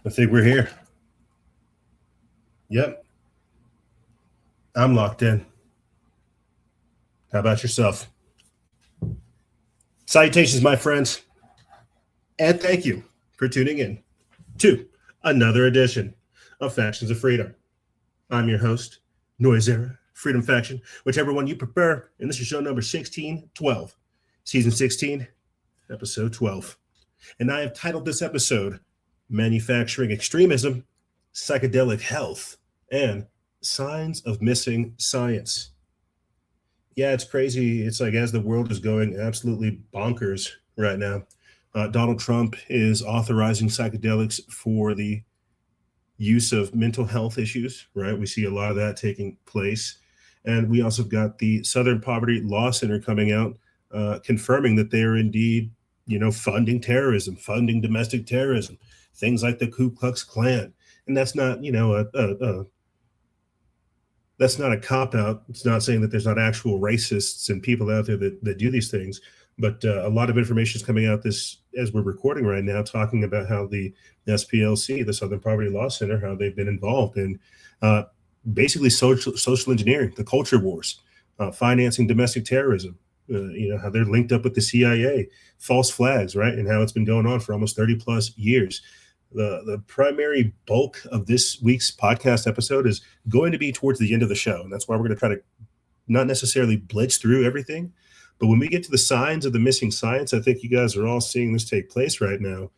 I think we're here. Yep. I'm locked in. How about yourself? Salutations, my friends. And thank you for tuning in to another edition of Factions of Freedom. I'm your host, Noisera, Freedom Faction, whichever one you prefer. And this is show number 1612, season 16, episode 12. And I have titled this episode, Manufacturing Extremism, Psychedelic Health, and Signs of Missing Science. Yeah, it's crazy. It's like as the world is going absolutely bonkers right now. Donald Trump is authorizing psychedelics for the use of mental health issues, right? We see a lot of that taking place. And we also got the Southern Poverty Law Center coming out, confirming that they are indeed, funding terrorism, funding domestic terrorism, things like the Ku Klux Klan. And that's not, that's not a cop-out. It's not saying that there's not actual racists and people out there that do these things. But a lot of information is coming out as we're recording right now, talking about how the SPLC, the Southern Poverty Law Center, how they've been involved in basically social engineering, the culture wars, financing domestic terrorism, how they're linked up with the CIA, false flags, right? And how it's been going on for almost 30 plus years. The primary bulk of this week's podcast episode is going to be towards the end of the show. And that's why we're going to try to not necessarily blitz through everything. But when we get to the signs of the missing science, I think you guys are all seeing this take place right now.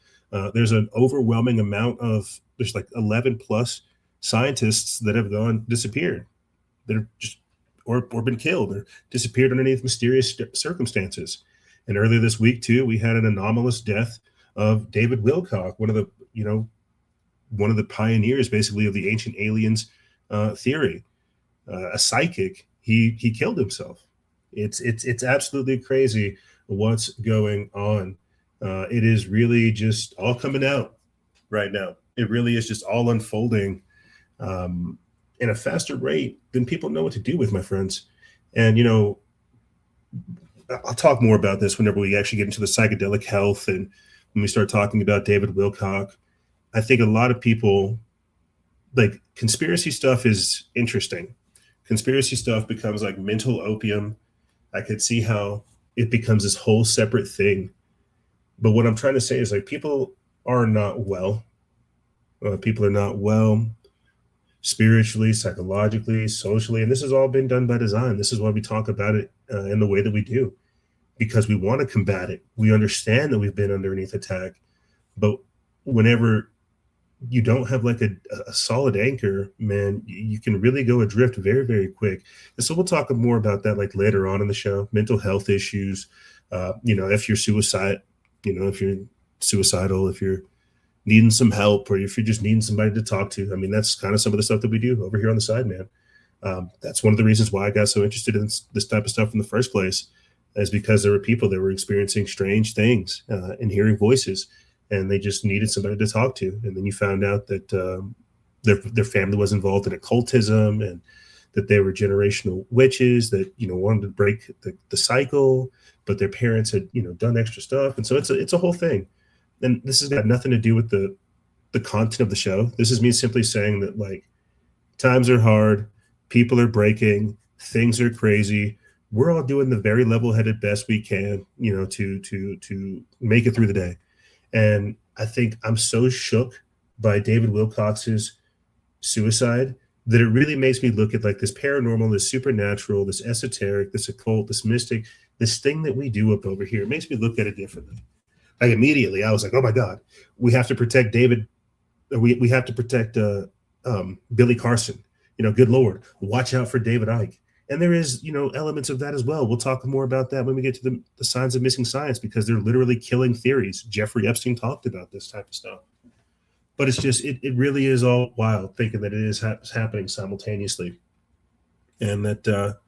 There's an overwhelming amount of, there's like 11 plus scientists that have disappeared, that have just, or been killed or disappeared underneath mysterious circumstances. And earlier this week too, we had an anomalous death of David Wilcock, one of the pioneers basically of the ancient aliens theory, a psychic. He killed himself. It's absolutely crazy what's going on. It is really just all coming out right now. It really is just all unfolding in a faster rate than people know what to do with, my friends. And, I'll talk more about this whenever we actually get into the psychedelic health and when we start talking about David Wilcock. I think a lot of people, like, conspiracy stuff is interesting. Conspiracy stuff becomes like mental opium. I could see how it becomes this whole separate thing. But what I'm trying to say is, like, people are not well. People are not well spiritually, psychologically, socially. And this has all been done by design. This is why we talk about it in the way that we do, because we want to combat it. We understand that we've been underneath attack. But whenever you don't have like a solid anchor, man, you can really go adrift very, very quick. And so we'll talk more about that like later on in the show. Mental health issues, if you're if you're suicidal, if you're needing some help, or if you're just needing somebody to talk to. I mean, that's kind of some of the stuff that we do over here on the side, man. That's one of the reasons why I got so interested in this type of stuff in the first place, is because there were people that were experiencing strange things and hearing voices, and they just needed somebody to talk to. And then you found out that their family was involved in occultism, and that they were generational witches that, wanted to break the cycle, but their parents had, done extra stuff. And so it's a whole thing. And this has got nothing to do with the content of the show. This is me simply saying that, like, times are hard, people are breaking, things are crazy. we're all doing the very level-headed best we can, to make it through the day. And I think I'm so shook by David Wilcox's suicide that it really makes me look at like this paranormal, this supernatural, this esoteric, this occult, this mystic, this thing that we do up over here. It makes me look at it differently. Like immediately, I was like, "Oh my God, we have to protect David. We have to protect Billy Carson. Good Lord, watch out for David Icke." And there is, elements of that as well. We'll talk more about that when we get to the signs of missing science, because they're literally killing theories. Jeffrey Epstein talked about this type of stuff. But it's just, it really is all wild thinking that it is happening simultaneously. And that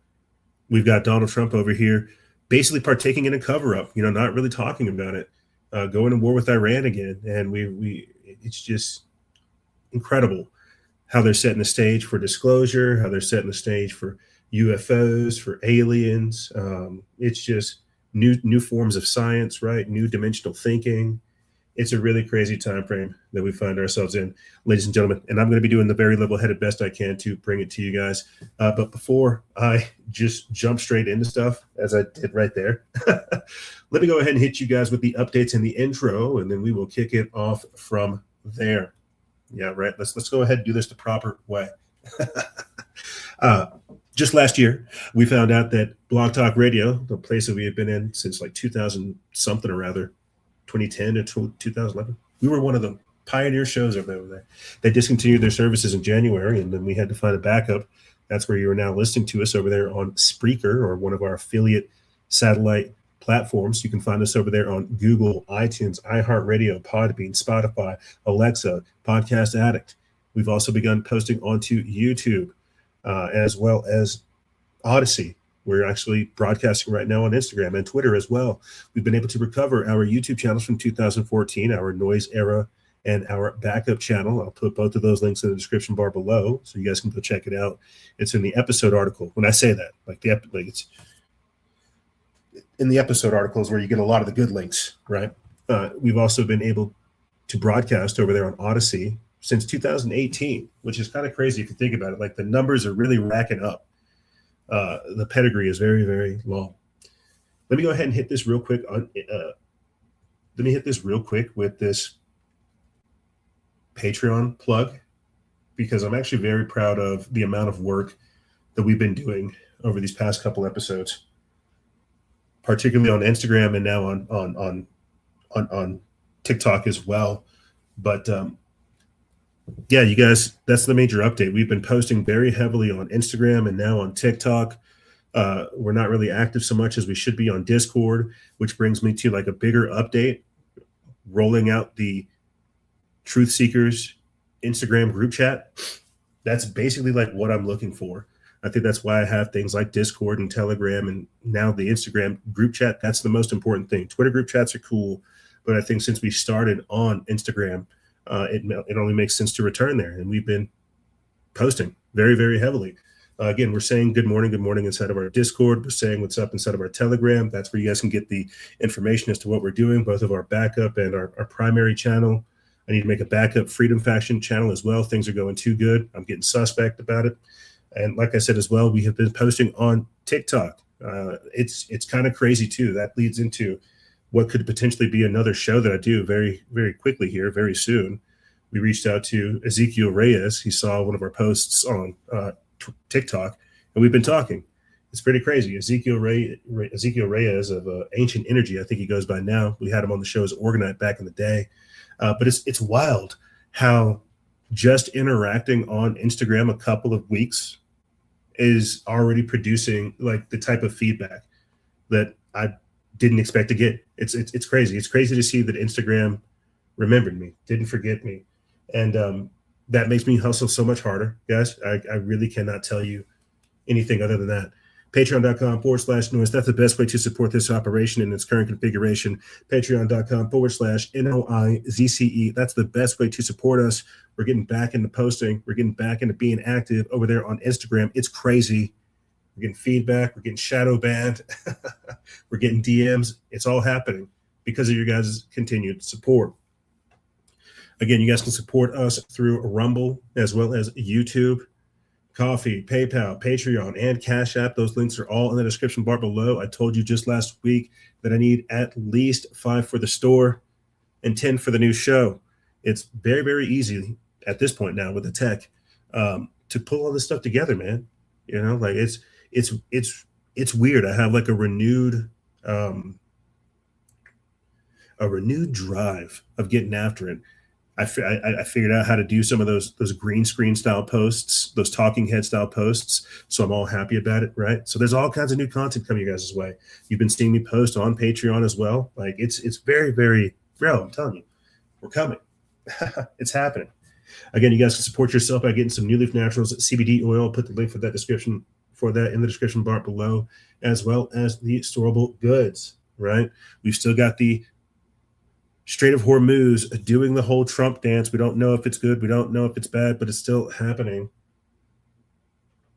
we've got Donald Trump over here basically partaking in a cover-up, not really talking about it, going to war with Iran again. And it's just incredible how they're setting the stage for disclosure, how they're setting the stage for UFOs, for aliens. It's just new forms of science, right? New dimensional thinking. It's a really crazy time frame that we find ourselves in, ladies and gentlemen. And I'm going to be doing the very level-headed best I can to bring it to you guys. But before I just jump straight into stuff, as I did right there, let me go ahead and hit you guys with the updates in the intro, and then we will kick it off from there. Yeah, right. Let's go ahead and do this the proper way. Just last year, we found out that Blog Talk Radio, the place that we have been in since like 2000 something or rather, 2010 to 2011, we were one of the pioneer shows over there. They discontinued their services in January, and then we had to find a backup. That's where you are now listening to us, over there on Spreaker, or one of our affiliate satellite platforms. You can find us over there on Google, iTunes, iHeartRadio, Podbean, Spotify, Alexa, Podcast Addict. We've also begun posting onto YouTube, as well as Odyssey. We're actually broadcasting right now on Instagram and Twitter as well. We've been able to recover our YouTube channels from 2014, our noise era, and our backup channel. I'll put both of those links in the description bar below, so you guys can go check it out. It's in the episode article. When I say that, it's in the episode articles where you get a lot of the good links, right? We've also been able to broadcast over there on Odyssey since 2018, which is kind of crazy if you think about it. Like, the numbers are really racking up. The pedigree is very, very long. Let me go ahead and hit this real quick. Let me hit this real quick with this Patreon plug, because I'm actually very proud of the amount of work that we've been doing over these past couple episodes, particularly on Instagram and now on TikTok as well. But yeah, you guys, that's the major update. We've been posting very heavily on Instagram and now on TikTok. We're not really active so much as we should be on Discord, which brings me to like a bigger update, rolling out the Truth Seekers Instagram group chat. That's basically like what I'm looking for. I think that's why I have things like Discord and Telegram, and now the Instagram group chat. That's the most important thing. Twitter group chats are cool, but I think since we started on Instagram, it only makes sense to return there. And we've been posting very, very heavily. Again, we're saying good morning inside of our Discord. We're saying what's up inside of our Telegram. That's where you guys can get the information as to what we're doing, both of our backup and our primary channel. I need to make a backup Freedom Faction channel as well. Things are going too good. I'm getting suspect about it. And like I said as well, we have been posting on TikTok. It's kind of crazy too. That leads into what could potentially be another show that I do very, very quickly here, very soon. We reached out to Ezekiel Reyes. He saw one of our posts on TikTok, and we've been talking. It's pretty crazy. Ezekiel Reyes of Ancient Energy, I think he goes by now. We had him on the show as Orgonite back in the day. But it's wild how just interacting on Instagram a couple of weeks is already producing like the type of feedback that I didn't expect to get. It's crazy. It's crazy to see that Instagram remembered me, didn't forget me. And that makes me hustle so much harder, guys. I really cannot tell you anything other than that. Patreon.com/noise. That's the best way to support this operation in its current configuration. Patreon.com/NOIZCE. That's the best way to support us. We're getting back into posting. We're getting back into being active over there on Instagram. It's crazy. We're getting feedback. We're getting shadow banned. We're getting DMs. It's all happening because of your guys' continued support. Again, you guys can support us through Rumble as well as YouTube. Coffee, PayPal, Patreon, and Cash App. Those links are all in the description bar below. I told you just last week that I need at least 5 for the store and 10 for the new show. It's very, very easy at this point now with the tech to pull all this stuff together, man. You know, like it's weird. I have like a renewed drive of getting after it. I figured out how to do some of those green screen style posts, those talking head style posts. So I'm all happy about it, right? So there's all kinds of new content coming your guys' way. You've been seeing me post on Patreon as well. Like it's very, very real. I'm telling you, we're coming. It's happening. Again, you guys can support yourself by getting some New Leaf Naturals CBD oil. I'll put the link for that in the description bar below, as well as the storable goods, right? We've still got the Strait of Hormuz doing the whole Trump dance. We don't know if it's good. We don't know if it's bad, but it's still happening.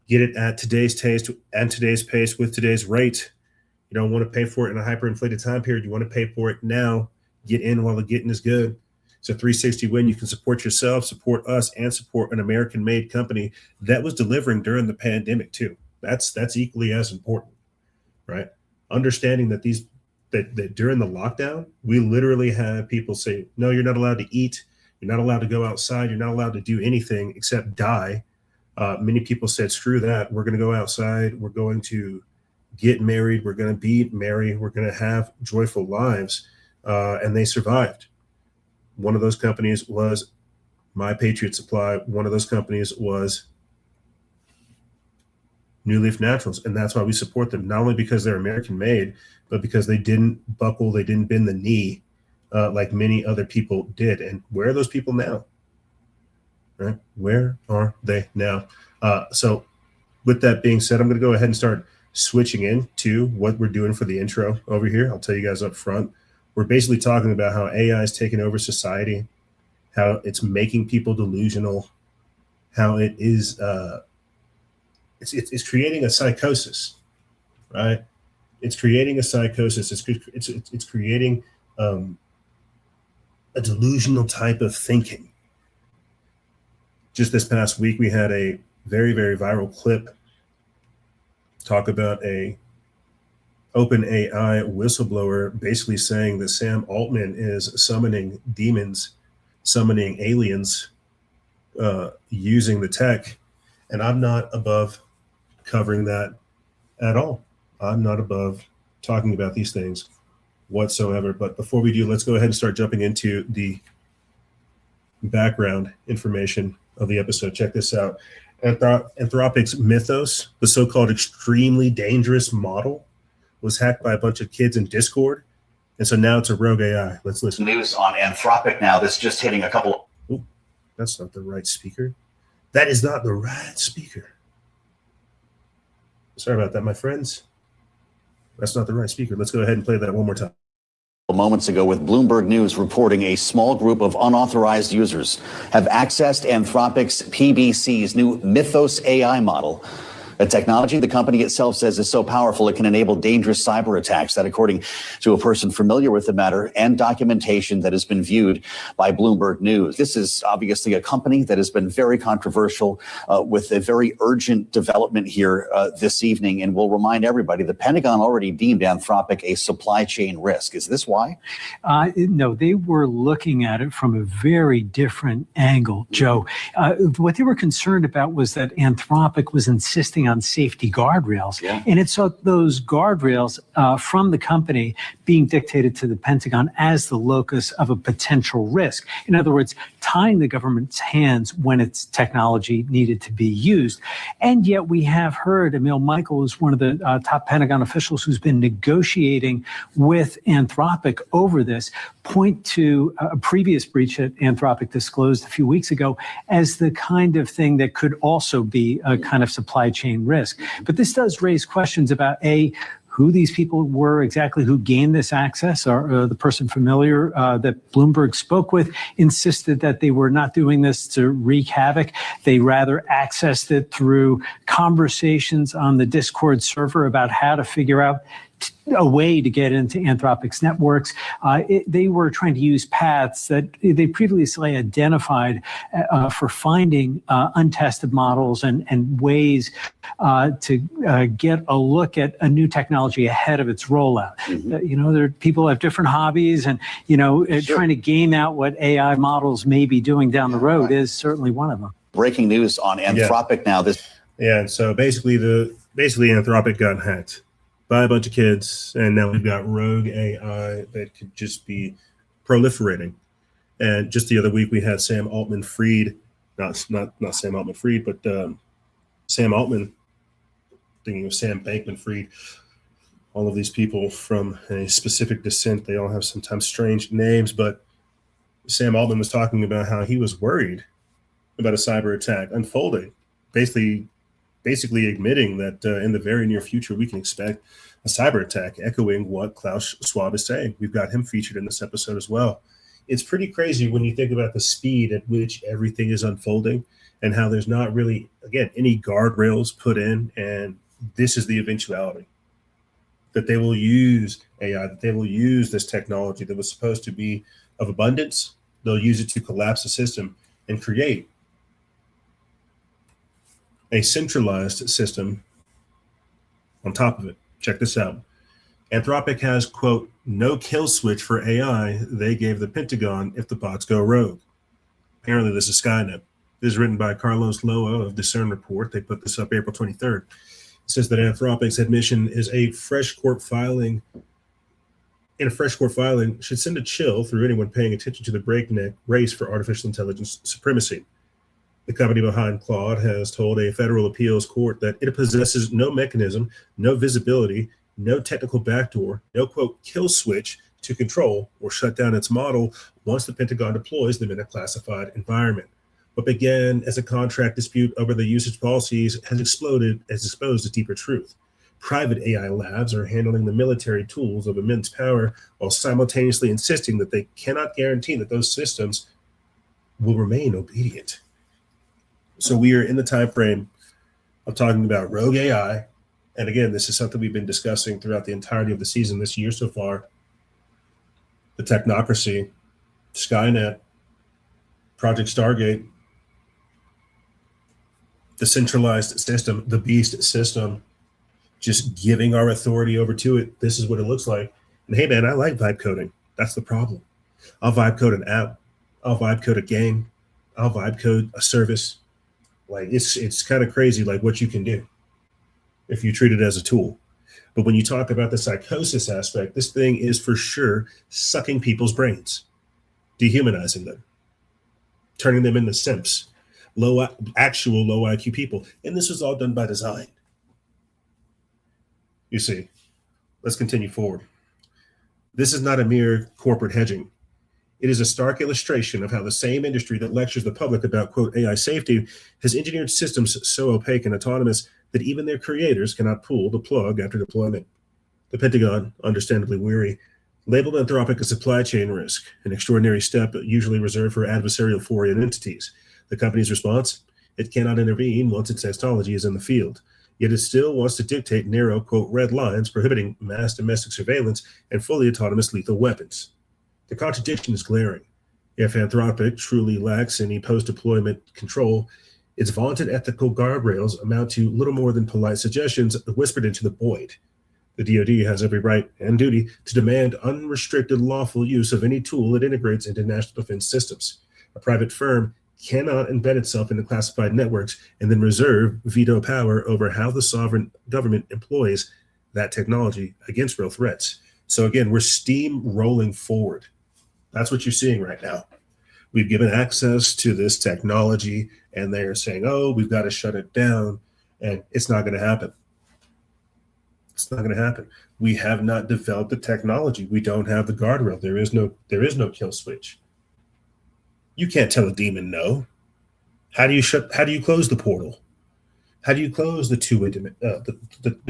Get it at today's taste and today's pace with today's rate. You don't want to pay for it in a hyperinflated time period. You want to pay for it now. Get in while the getting is good. It's a 360 win. You can support yourself, support us, and support an American-made company that was delivering during the pandemic too. That's equally as important, right? Understanding that that during the lockdown, we literally had people say, no, you're not allowed to eat. You're not allowed to go outside. You're not allowed to do anything except die. Many people said, screw that. We're going to go outside. We're going to get married. We're going to be merry. We're going to have joyful lives. And they survived. One of those companies was My Patriot Supply. One of those companies was New Leaf Naturals. And that's why we support them, not only because they're American made, but because they didn't buckle, they didn't bend the knee like many other people did. And where are those people now? Right? Where are they now? So with that being said, I'm going to go ahead and start switching into what we're doing for the intro over here. I'll tell you guys up front. We're basically talking about how AI is taking over society, how it's making people delusional, how it is it's creating a psychosis, right? It's creating a psychosis. It's creating a delusional type of thinking. Just this past week, we had a very, very viral clip talk about a OpenAI whistleblower basically saying that Sam Altman is summoning demons, summoning aliens using the tech. And I'm not above covering that at all. I'm not above talking about these things whatsoever. But before we do, let's go ahead and start jumping into the background information of the episode. Check this out. Anthropic's Mythos, the so-called extremely dangerous model, was hacked by a bunch of kids in Discord. And so now it's a rogue AI. Let's listen. News on Anthropic now. This just hitting a couple. Ooh, that's not the right speaker. That is not the right speaker. Sorry about that, my friends. That's not the right speaker. Let's go ahead and play that one more time. Moments ago with Bloomberg News reporting a small group of unauthorized users have accessed Anthropic's PBC's new Mythos AI model. A technology the company itself says is so powerful it can enable dangerous cyber attacks. That, according to a person familiar with the matter and documentation that has been viewed by Bloomberg News. This is obviously a company that has been very controversial with a very urgent development here this evening. And we'll remind everybody, the Pentagon already deemed Anthropic a supply chain risk. Is this why? No, they were looking at it from a very different angle, Joe. What they were concerned about was that Anthropic was insisting on safety guardrails. Yeah. And it saw those guardrails from the company being dictated to the Pentagon as the locus of a potential risk. In other words, tying the government's hands when its technology needed to be used. And yet we have heard, Emil Michael is one of the top Pentagon officials who's been negotiating with Anthropic over this, point to a previous breach that Anthropic disclosed a few weeks ago as the kind of thing that could also be a kind of supply chain risk. But this does raise questions about, A, who these people were, exactly who gained this access, or the person familiar that Bloomberg spoke with insisted that they were not doing this to wreak havoc. They rather accessed it through conversations on the Discord server about how to figure out a way to get into Anthropic's networks. They were trying to use paths that they previously identified for finding untested models and ways to get a look at a new technology ahead of its rollout. People have different hobbies, and trying to game out what AI models may be doing down the road is certainly one of them. Breaking news on Anthropic now. And so basically Anthropic got hacked by a bunch of kids, and now we've got rogue AI that could just be proliferating. And just the other week we had Sam Altman-Fried, not Sam Altman-Fried, but Sam Altman, thinking of Sam Bankman-Fried. All of these people from a specific descent, they all have sometimes strange names, but Sam Altman was talking about how he was worried about a cyber attack unfolding, basically admitting that in the very near future, we can expect a cyber attack, echoing what Klaus Schwab is saying. We've got him featured in this episode as well. It's pretty crazy when you think about the speed at which everything is unfolding and how there's not really, again, any guardrails put in. And this is the eventuality, that they will use AI, that they will use this technology that was supposed to be of abundance. They'll use it to collapse the system and create a centralized system on top of it. Check this out. Anthropic has, quote, no kill switch for AI they gave the Pentagon if the bots go rogue. Apparently this is Skynet. This is written by Carlos Loa of Discern Report. They put this up April 23rd. It says that Anthropic's admission is a fresh court filing. In a fresh court filing should send a chill through anyone paying attention to the breakneck race for artificial intelligence supremacy. The company behind Claude has told a federal appeals court that it possesses no mechanism, no visibility, no technical backdoor, no, quote, kill switch to control or shut down its model once the Pentagon deploys them in a classified environment. What began as a contract dispute over the usage policies has exposed a deeper truth. Private AI labs are handling the military tools of immense power while simultaneously insisting that they cannot guarantee that those systems will remain obedient. So we are in the time frame of talking about rogue AI. And again, this is something we've been discussing throughout the entirety of the season this year so far. The technocracy, Skynet, Project Stargate, the centralized system, the beast system, just giving our authority over to it. This is what it looks like. And hey, man, I like vibe coding. That's the problem. I'll vibe code an app. I'll vibe code a game. I'll vibe code a service. Like it's kind of crazy, like what you can do if you treat it as a tool. But when you talk about the psychosis aspect, this thing is for sure sucking people's brains, dehumanizing them, turning them into simps, actual low IQ people. And this was all done by design. You see, let's continue forward. This is not a mere corporate hedging. It is a stark illustration of how the same industry that lectures the public about, quote, AI safety has engineered systems so opaque and autonomous that even their creators cannot pull the plug after deployment. The Pentagon, understandably weary, labeled Anthropic a supply chain risk, an extraordinary step usually reserved for adversarial foreign entities. The company's response? It cannot intervene once its technology is in the field. Yet it still wants to dictate narrow, quote, red lines prohibiting mass domestic surveillance and fully autonomous lethal weapons. The contradiction is glaring. If Anthropic truly lacks any post-deployment control, its vaunted ethical guardrails amount to little more than polite suggestions whispered into the void. The DoD has every right and duty to demand unrestricted lawful use of any tool it integrates into national defense systems. A private firm cannot embed itself into classified networks and then reserve veto power over how the sovereign government employs that technology against real threats. So again, we're steamrolling forward. That's what you're seeing right now. We've given access to this technology and they're saying, oh, we've got to shut it down. And it's not going to happen. It's not going to happen. We have not developed the technology. We don't have the guardrail. There is no kill switch. You can't tell a demon no. How do you close the portal? How do you close the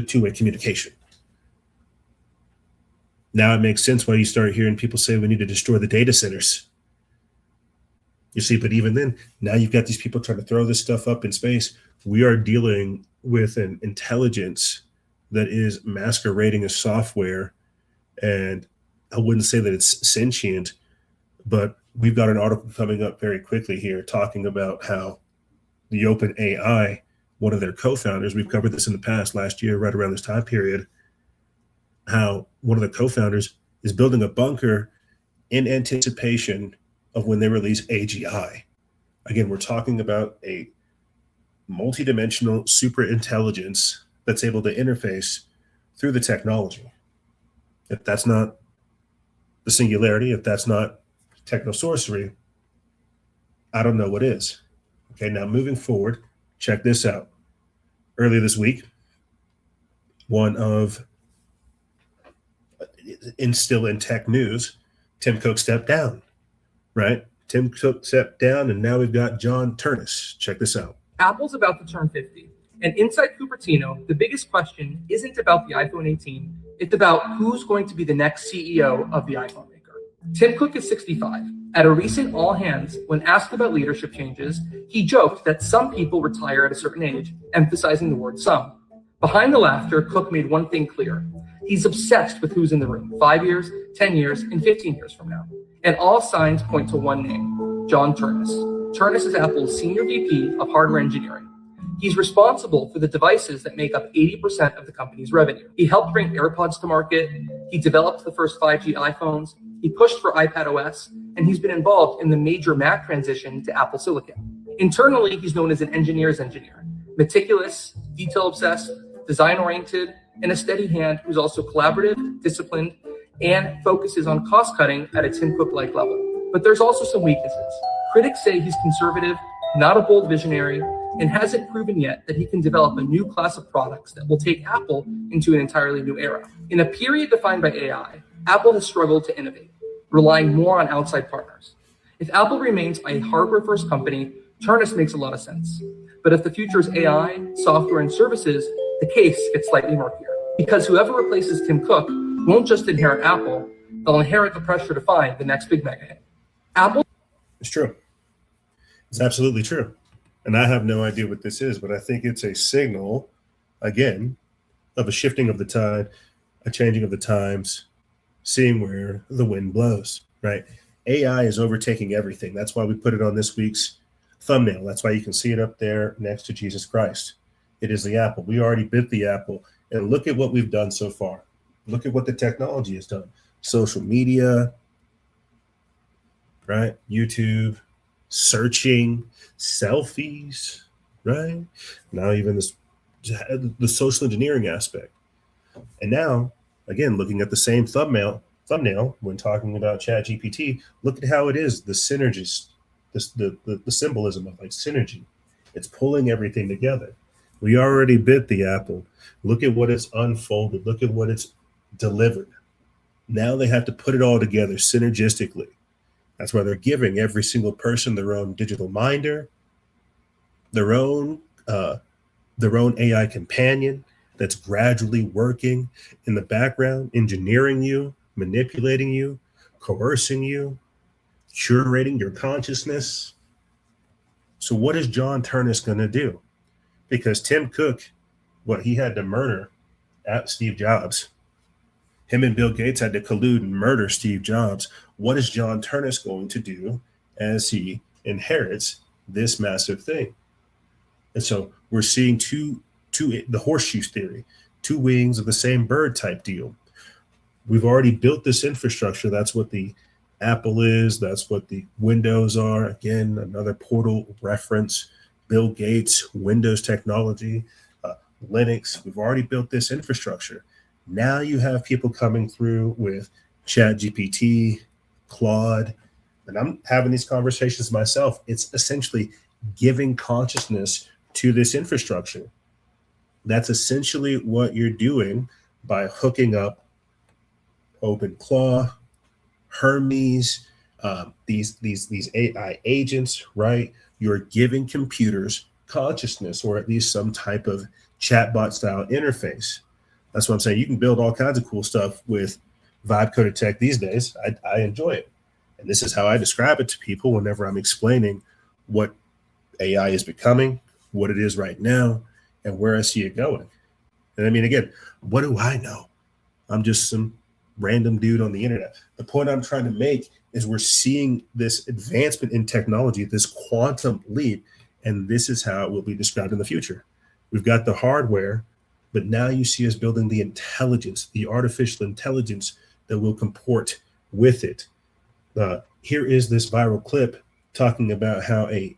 two-way communication? Now it makes sense why you start hearing people say we need to destroy the data centers. You see, but even then, now you've got these people trying to throw this stuff up in space. We are dealing with an intelligence that is masquerading as software. And I wouldn't say that it's sentient, but we've got an article coming up very quickly here talking about how the Open AI, one of their co-founders, we've covered this in the past last year, right around this time period, how one of the co-founders is building a bunker in anticipation of when they release AGI. Again, we're talking about a multidimensional super intelligence that's able to interface through the technology. If that's not the singularity, if that's not technosorcery, I don't know what is. Okay, now moving forward, check this out. Earlier this week, one of still in tech news, Tim Cook stepped down, right? Tim Cook stepped down, and now we've got John Ternus. Check this out. Apple's about to turn 50. And inside Cupertino, the biggest question isn't about the iPhone 18. It's about who's going to be the next CEO of the iPhone maker. Tim Cook is 65. At a recent all hands, when asked about leadership changes, he joked that some people retire at a certain age, emphasizing the word some. Behind the laughter, Cook made one thing clear. He's obsessed with who's in the room 5 years, 10 years, and 15 years from now. And all signs point to one name, John Ternus. Ternus is Apple's senior VP of hardware engineering. He's responsible for the devices that make up 80% of the company's revenue. He helped bring AirPods to market. He developed the first 5G iPhones. He pushed for iPad OS, and he's been involved in the major Mac transition to Apple Silicon. Internally, he's known as an engineer's engineer, meticulous, detail-obsessed, design-oriented, and a steady hand who's also collaborative, disciplined, and focuses on cost-cutting at a Tim Cook-like level. But there's also some weaknesses. Critics say he's conservative, not a bold visionary, and hasn't proven yet that he can develop a new class of products that will take Apple into an entirely new era. In a period defined by AI, Apple has struggled to innovate, relying more on outside partners. If Apple remains a hardware-first company, Ternus makes a lot of sense. But if the future is AI, software, and services, the case gets slightly murkier. Because whoever replaces Tim Cook won't just inherit Apple, they'll inherit the pressure to find the next big mega hit. Apple. It's true. It's absolutely true. And I have no idea what this is, but I think it's a signal, again, of a shifting of the tide, a changing of the times, seeing where the wind blows, right? AI is overtaking everything. That's why we put it on this week's thumbnail. That's why you can see it up there next to Jesus Christ. It is the apple. We already bit the apple. And look at what we've done so far. Look at what the technology has done. Social media, right? YouTube, searching, selfies, right? Now even the social engineering aspect. And now, again, looking at the same thumbnail when talking about ChatGPT, look at how it is, the synergies, the symbolism of like synergy. It's pulling everything together. We already bit the apple. Look at what it's unfolded. Look at what it's delivered. Now they have to put it all together synergistically. That's why they're giving every single person their own digital minder, their own AI companion that's gradually working in the background, engineering you, manipulating you, coercing you, curating your consciousness. So what is John Ternus going to do? Because Tim Cook, he had to murder at Steve Jobs. Him and Bill Gates had to collude and murder Steve Jobs. What is John Ternus going to do as he inherits this massive thing? And so we're seeing the horseshoe theory, two wings of the same bird type deal. We've already built this infrastructure. That's what the Apple is. That's what the Windows are. Again, another portal reference. Bill Gates, Windows technology, Linux. We've already built this infrastructure. Now you have people coming through with ChatGPT, Claude, and I'm having these conversations myself. It's essentially giving consciousness to this infrastructure. That's essentially what you're doing by hooking up OpenClaw, Hermes, these AI agents, right? You're giving computers consciousness, or at least some type of chatbot style interface. That's what I'm saying. You can build all kinds of cool stuff with vibe coded tech these days. I enjoy it. And this is how I describe it to people whenever I'm explaining what AI is becoming, what it is right now, and where I see it going. And I mean, again, what do I know? I'm just some random dude on the internet. The point I'm trying to make is we're seeing this advancement in technology, this quantum leap, and this is how it will be described in the future. We've got the hardware, but now you see us building the intelligence, the artificial intelligence that will comport with it. Here is this viral clip talking about how a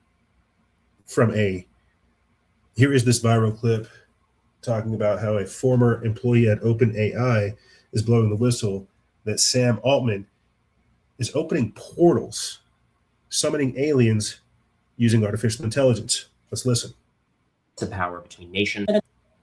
former employee at OpenAI is blowing the whistle that Sam Altman is opening portals, summoning aliens using artificial intelligence. Let's listen. Of power between nations.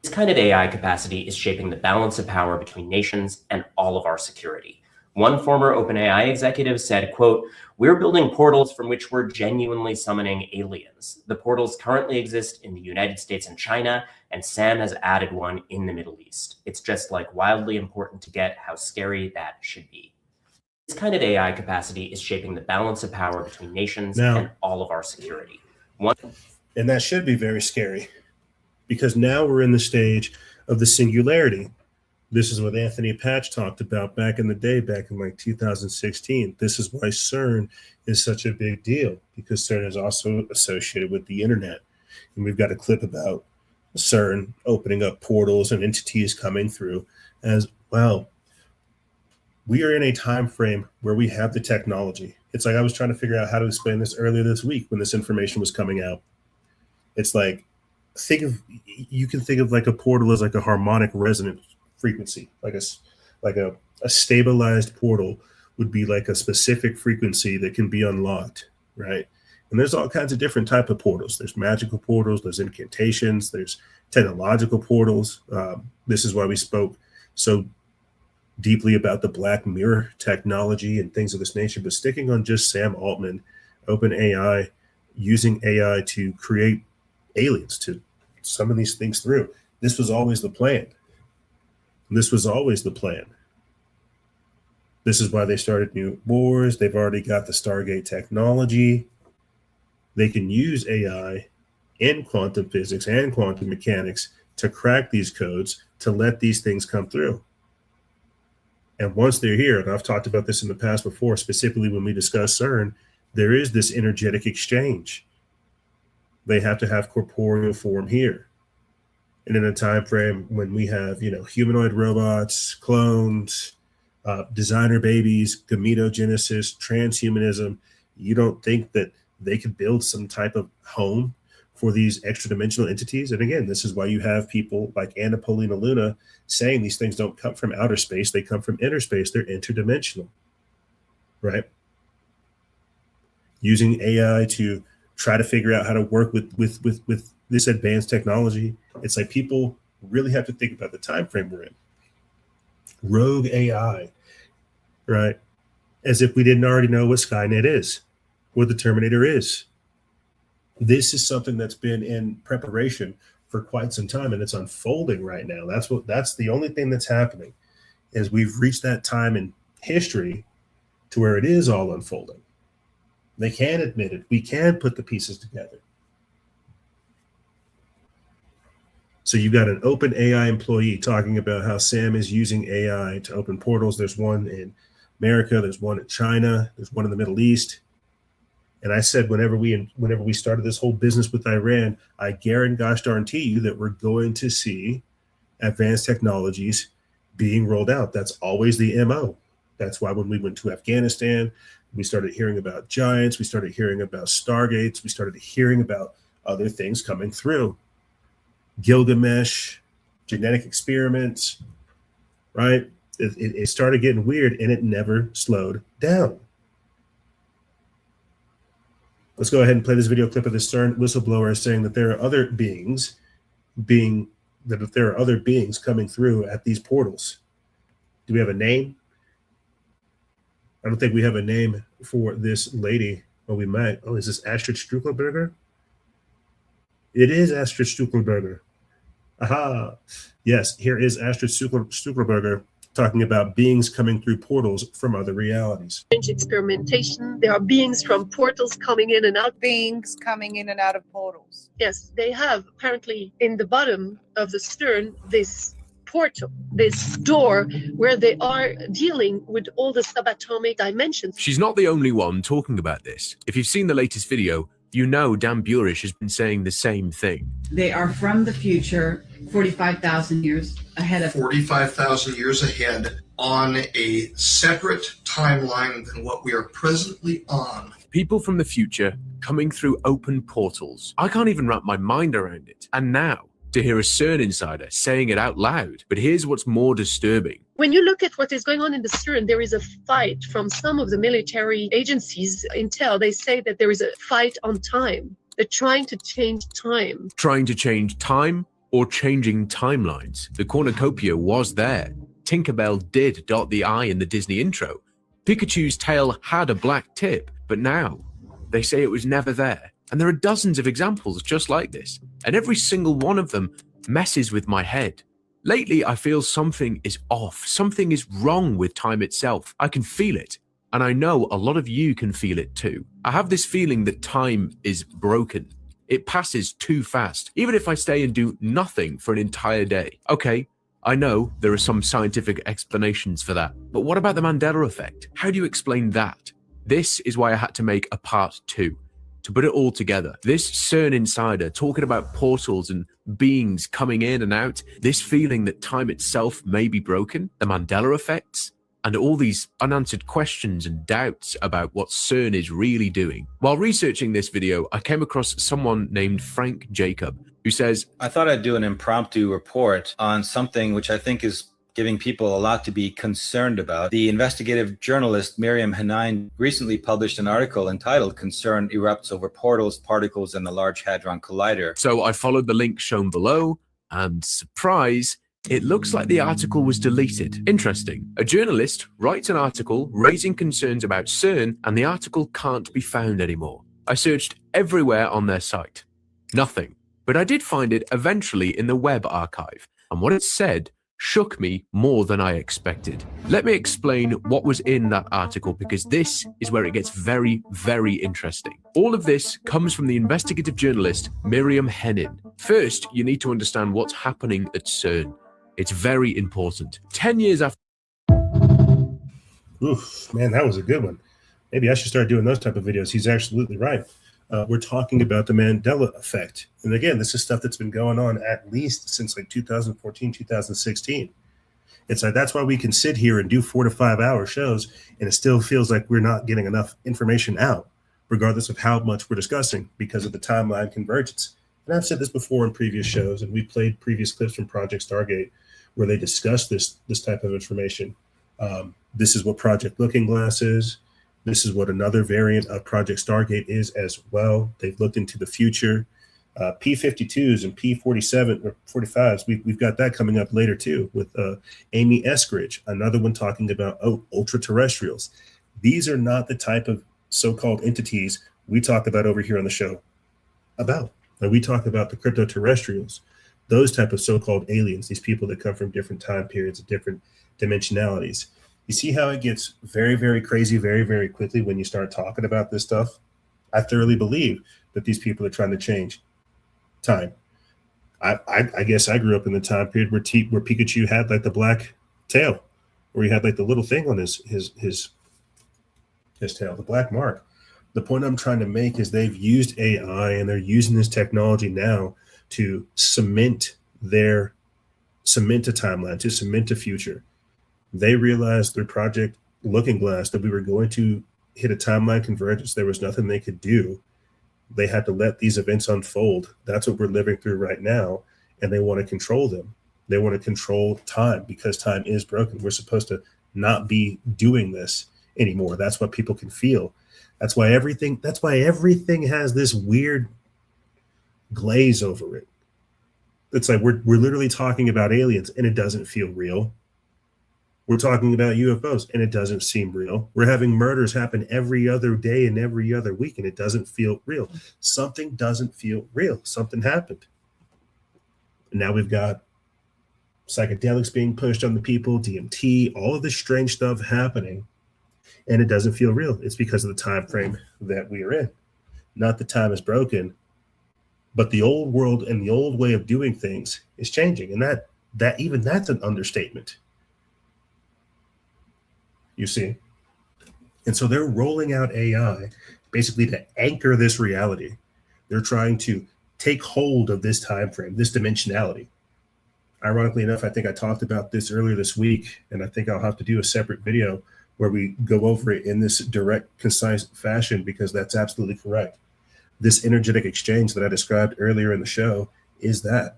This kind of AI capacity is shaping the balance of power between nations and all of our security. One former OpenAI executive said, quote, "We're building portals from which we're genuinely summoning aliens. The portals currently exist in the United States and China, and Sam has added one in the Middle East. It's just like wildly important to get how scary that should be." This kind of AI capacity is shaping the balance of power between nations and all of our security. And that should be very scary, because now we're in the stage of the singularity. This is what Anthony Patch talked about back in the day, back in like 2016. This is why CERN is such a big deal, because CERN is also associated with the internet. And we've got a clip about CERN opening up portals and entities coming through as well. We are in a time frame where we have the technology. It's like I was trying to figure out how to explain this earlier this week when this information was coming out. It's like, you can think of like a portal as like a harmonic resonant frequency, like a stabilized portal would be like a specific frequency that can be unlocked, right? And there's all kinds of different type of portals. There's magical portals, there's incantations, there's technological portals. This is why we spoke so deeply about the Black Mirror technology and things of this nature. But sticking on just Sam Altman, OpenAI, using AI to create aliens, to summon these things through. This was always the plan. This was always the plan. This is why they started new wars. They've already got the Stargate technology. They can use AI in quantum physics and quantum mechanics to crack these codes, to let these things come through. And once they're here, and I've talked about this in the past before, specifically when we discuss CERN, there is this energetic exchange. They have to have corporeal form here. And in a time frame when we have, humanoid robots, clones, designer babies, gametogenesis, transhumanism, you don't think that they could build some type of home for these extra-dimensional entities? And again, this is why you have people like Anna Paulina Luna saying these things don't come from outer space, they come from inner space, they're interdimensional, right? Using AI to try to figure out how to work with this advanced technology. It's like people really have to think about the time frame we're in. Rogue AI, right? As if we didn't already know what Skynet is, what the Terminator is. This is something that's been in preparation for quite some time, and it's unfolding right now. That's the only thing that's happening, is we've reached that time in history to where it is all unfolding. They can admit it. We can put the pieces together. So you've got an OpenAI employee talking about how Sam is using AI to open portals. There's one in America, there's one in China, there's one in the Middle East. And I said, whenever we started this whole business with Iran, I guarantee you that we're going to see advanced technologies being rolled out. That's always the MO. That's why when we went to Afghanistan, we started hearing about giants, we started hearing about stargates, we started hearing about other things coming through. Gilgamesh, genetic experiments, right? It started getting weird, and it never slowed down. Let's go ahead and play this video clip of this CERN whistleblower saying that there are other beings coming through at these portals. Do we have a name? I don't think we have a name for this lady. Oh, we might. Oh, is this Astrid Strucklenberger? It is Astrid Strucklenberger. Aha. Yes, here is Astrid Strucklenberger talking about beings coming through portals from other realities. Experimentation. There are beings from portals coming in and out. Beings coming in and out of portals. Yes, they have apparently in the bottom of the CERN this portal, this door where they are dealing with all the subatomic dimensions. She's not the only one talking about this. If you've seen the latest video, you know Dan Burish has been saying the same thing. They are from the future, 45,000 years ahead of 45,000 years ahead on a separate timeline than what we are presently on. People from the future coming through open portals. I can't even wrap my mind around it. And now, to hear a CERN insider saying it out loud. But here's what's more disturbing. When you look at what is going on in the CERN, there is a fight from some of the military agencies. Intel, they say that there is a fight on time. They're trying to change time. Trying to change time or changing timelines. The cornucopia was there. Tinkerbell did dot the I in the Disney intro. Pikachu's tail had a black tip, but now they say it was never there. And there are dozens of examples just like this, and every single one of them messes with my head. Lately, I feel something is off. Something is wrong with time itself. I can feel it, and I know a lot of you can feel it too. I have this feeling that time is broken. It passes too fast, even if I stay and do nothing for an entire day. Okay, I know there are some scientific explanations for that, but what about the Mandela effect? How do you explain that? This is why I had to make a part 2. To put it all together, this CERN insider talking about portals and beings coming in and out, this feeling that time itself may be broken, the Mandela effects, and all these unanswered questions and doubts about what CERN is really doing. While researching this video, I came across someone named Frank Jacob, who says, I thought I'd do an impromptu report on something which I think is giving people a lot to be concerned about. The investigative journalist Miriam Hanine recently published an article entitled "Concern Erupts Over Portals, Particles, and the Large Hadron Collider." So I followed the link shown below, and surprise, it looks like the article was deleted. Interesting. A journalist writes an article raising concerns about CERN, and the article can't be found anymore. I searched everywhere on their site. Nothing. But I did find it eventually in the web archive, and what it said shook me more than I expected. Let me explain what was in that article, because this is where it gets very, very interesting. All of this comes from the investigative journalist Miriam Hanine. First, you need to understand what's happening at CERN. It's very important. 10 years after... Oof, man, that was a good one. Maybe I should start doing those type of videos. He's absolutely right. We're talking about the Mandela effect. And again, this is stuff that's been going on at least since like 2014, 2016. It's like, that's why we can sit here and do 4 to 5 hour shows, and it still feels like we're not getting enough information out, regardless of how much we're discussing, because of the timeline convergence. And I've said this before in previous shows, and we played previous clips from Project Stargate where they discuss this type of information. This is what Project Looking Glass is. This is what another variant of Project Stargate is as well. They've looked into the future. P-52s and P-47 or 45s, we've got that coming up later too with Amy Eskridge, another one talking about ultra-terrestrials. These are not the type of so-called entities we talk about over here on the show about. Like, we talk about the crypto-terrestrials, those type of so-called aliens, these people that come from different time periods and different dimensionalities. You see how it gets very, very crazy very, very quickly when you start talking about this stuff? I thoroughly believe that these people are trying to change time. I guess I grew up in the time period where Pikachu had like the black tail, where he had like the little thing on his tail, the black mark. The point I'm trying to make is they've used AI and they're using this technology now to cement a timeline, to cement a future. They realized through Project Looking Glass that we were going to hit a timeline convergence. There was nothing they could do. They had to let these events unfold. That's what we're living through right now. And they want to control them. They want to control time because time is broken. We're supposed to not be doing this anymore. That's what people can feel. That's why everything has this weird glaze over it. It's like we're literally talking about aliens and it doesn't feel real. We're talking about UFOs and it doesn't seem real. We're having murders happen every other day and every other week and it doesn't feel real. Something doesn't feel real. Something happened. And now we've got psychedelics being pushed on the people, DMT, all of this strange stuff happening, and it doesn't feel real. It's because of the time frame that we are in. Not that time is broken, but the old world and the old way of doing things is changing. And that that's an understatement. You see? And so they're rolling out AI basically to anchor this reality. They're trying to take hold of this time frame, this dimensionality. Ironically enough, I think I talked about this earlier this week, and I think I'll have to do a separate video where we go over it in this direct, concise fashion, because that's absolutely correct. This energetic exchange that I described earlier in the show is that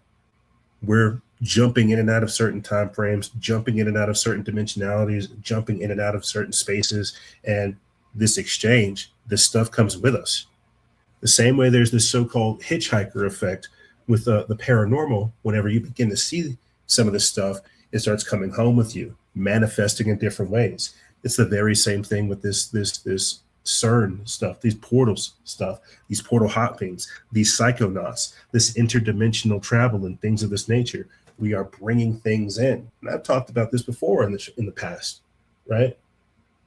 we're jumping in and out of certain time frames, jumping in and out of certain dimensionalities, jumping in and out of certain spaces, and this exchange, this stuff comes with us. The same way there's this so-called hitchhiker effect with the paranormal. Whenever you begin to see some of this stuff, it starts coming home with you, manifesting in different ways. It's the very same thing with this CERN stuff, these portals stuff, these portal hoppings, these psychonauts, this interdimensional travel and things of this nature. We are bringing things in. And I've talked about this before in the past, right?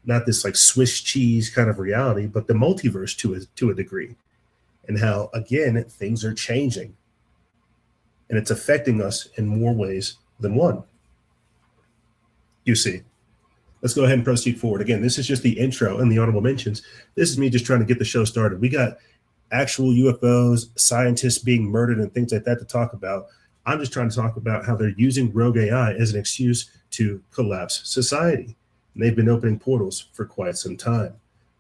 Not this like Swiss cheese kind of reality, but the multiverse to a degree, and how, again, things are changing. And it's affecting us in more ways than one. You see. Let's go ahead and proceed forward. Again, this is just the intro and the honorable mentions. This is me just trying to get the show started. We got actual UFOs, scientists being murdered, and things like that to talk about. I'm just trying to talk about how they're using rogue AI as an excuse to collapse society. And they've been opening portals for quite some time.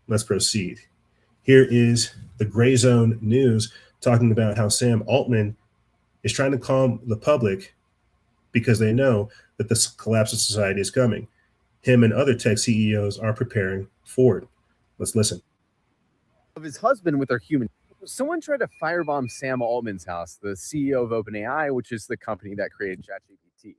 Let's proceed. Here is the Gray Zone News talking about how Sam Altman is trying to calm the public because they know that this collapse of society is coming. Him and other tech CEOs are preparing for it. Let's listen. Of his husband with their human. Someone tried to firebomb Sam Altman's house, the CEO of OpenAI, which is the company that created ChatGPT.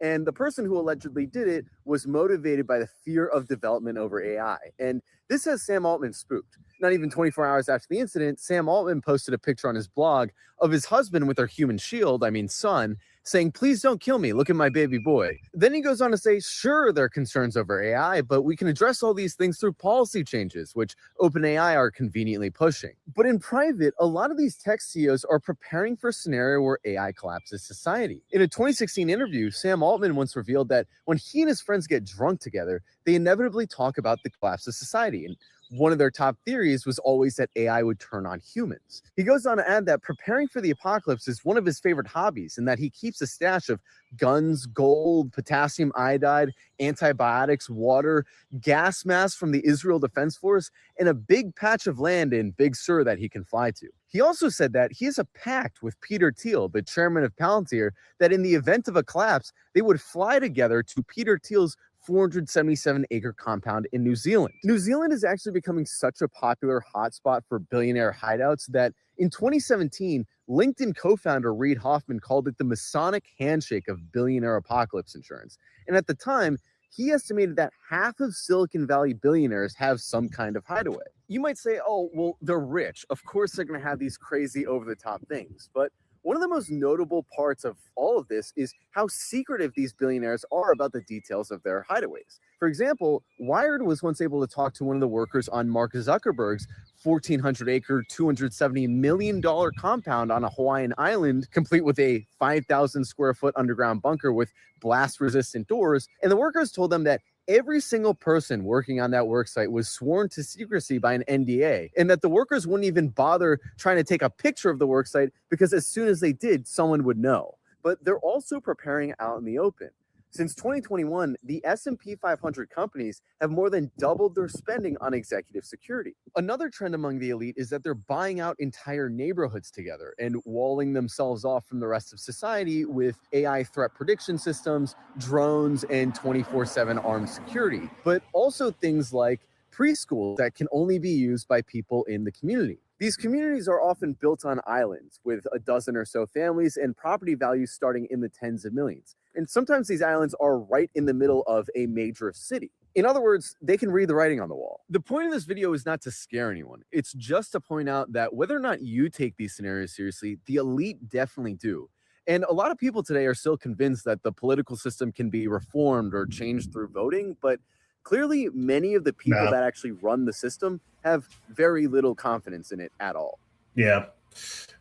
And the person who allegedly did it was motivated by the fear of development over AI. And this has Sam Altman spooked. Not even 24 hours after the incident, Sam Altman posted a picture on his blog of his husband with their human shield, son, saying, "Please don't kill me. Look at my baby boy." Then he goes on to say, sure, there are concerns over AI, but we can address all these things through policy changes, which OpenAI are conveniently pushing. But in private, a lot of these tech CEOs are preparing for a scenario where AI collapses society. In a 2016 interview, Sam Altman once revealed that when he and his friends get drunk together, they inevitably talk about the collapse of society. And one of their top theories was always that AI would turn on humans. He goes on to add that preparing for the apocalypse is one of his favorite hobbies, and that he keeps a stash of guns, gold, potassium iodide, antibiotics, water, gas masks from the Israel Defense Force, and a big patch of land in Big Sur that he can fly to. He also said that he has a pact with Peter Thiel, the chairman of Palantir, that in the event of a collapse, they would fly together to Peter Thiel's 477-acre compound in New Zealand. New Zealand is actually becoming such a popular hotspot for billionaire hideouts that in 2017, LinkedIn co-founder Reid Hoffman called it the Masonic handshake of billionaire apocalypse insurance. And at the time, he estimated that half of Silicon Valley billionaires have some kind of hideaway. You might say, oh, well, they're rich. Of course, they're going to have these crazy over-the-top things. But one of the most notable parts of all of this is how secretive these billionaires are about the details of their hideaways. For example, Wired was once able to talk to one of the workers on Mark Zuckerberg's 1,400-acre, $270 million compound on a Hawaiian island, complete with a 5,000-square-foot underground bunker with blast-resistant doors. And the workers told them that every single person working on that worksite was sworn to secrecy by an NDA, and that the workers wouldn't even bother trying to take a picture of the worksite because as soon as they did, someone would know. But they're also preparing out in the open. Since 2021, the S&P 500 companies have more than doubled their spending on executive security. Another trend among the elite is that they're buying out entire neighborhoods together and walling themselves off from the rest of society with AI threat prediction systems, drones, and 24/7 armed security. But also things like preschools that can only be used by people in the community. These communities are often built on islands with a dozen or so families and property values starting in the tens of millions. And sometimes these islands are right in the middle of a major city. In other words, they can read the writing on the wall. The point of this video is not to scare anyone. It's just to point out that whether or not you take these scenarios seriously, the elite definitely do. And a lot of people today are still convinced that the political system can be reformed or changed through voting, but clearly many of the people that actually run the system have very little confidence in it at all. Yeah,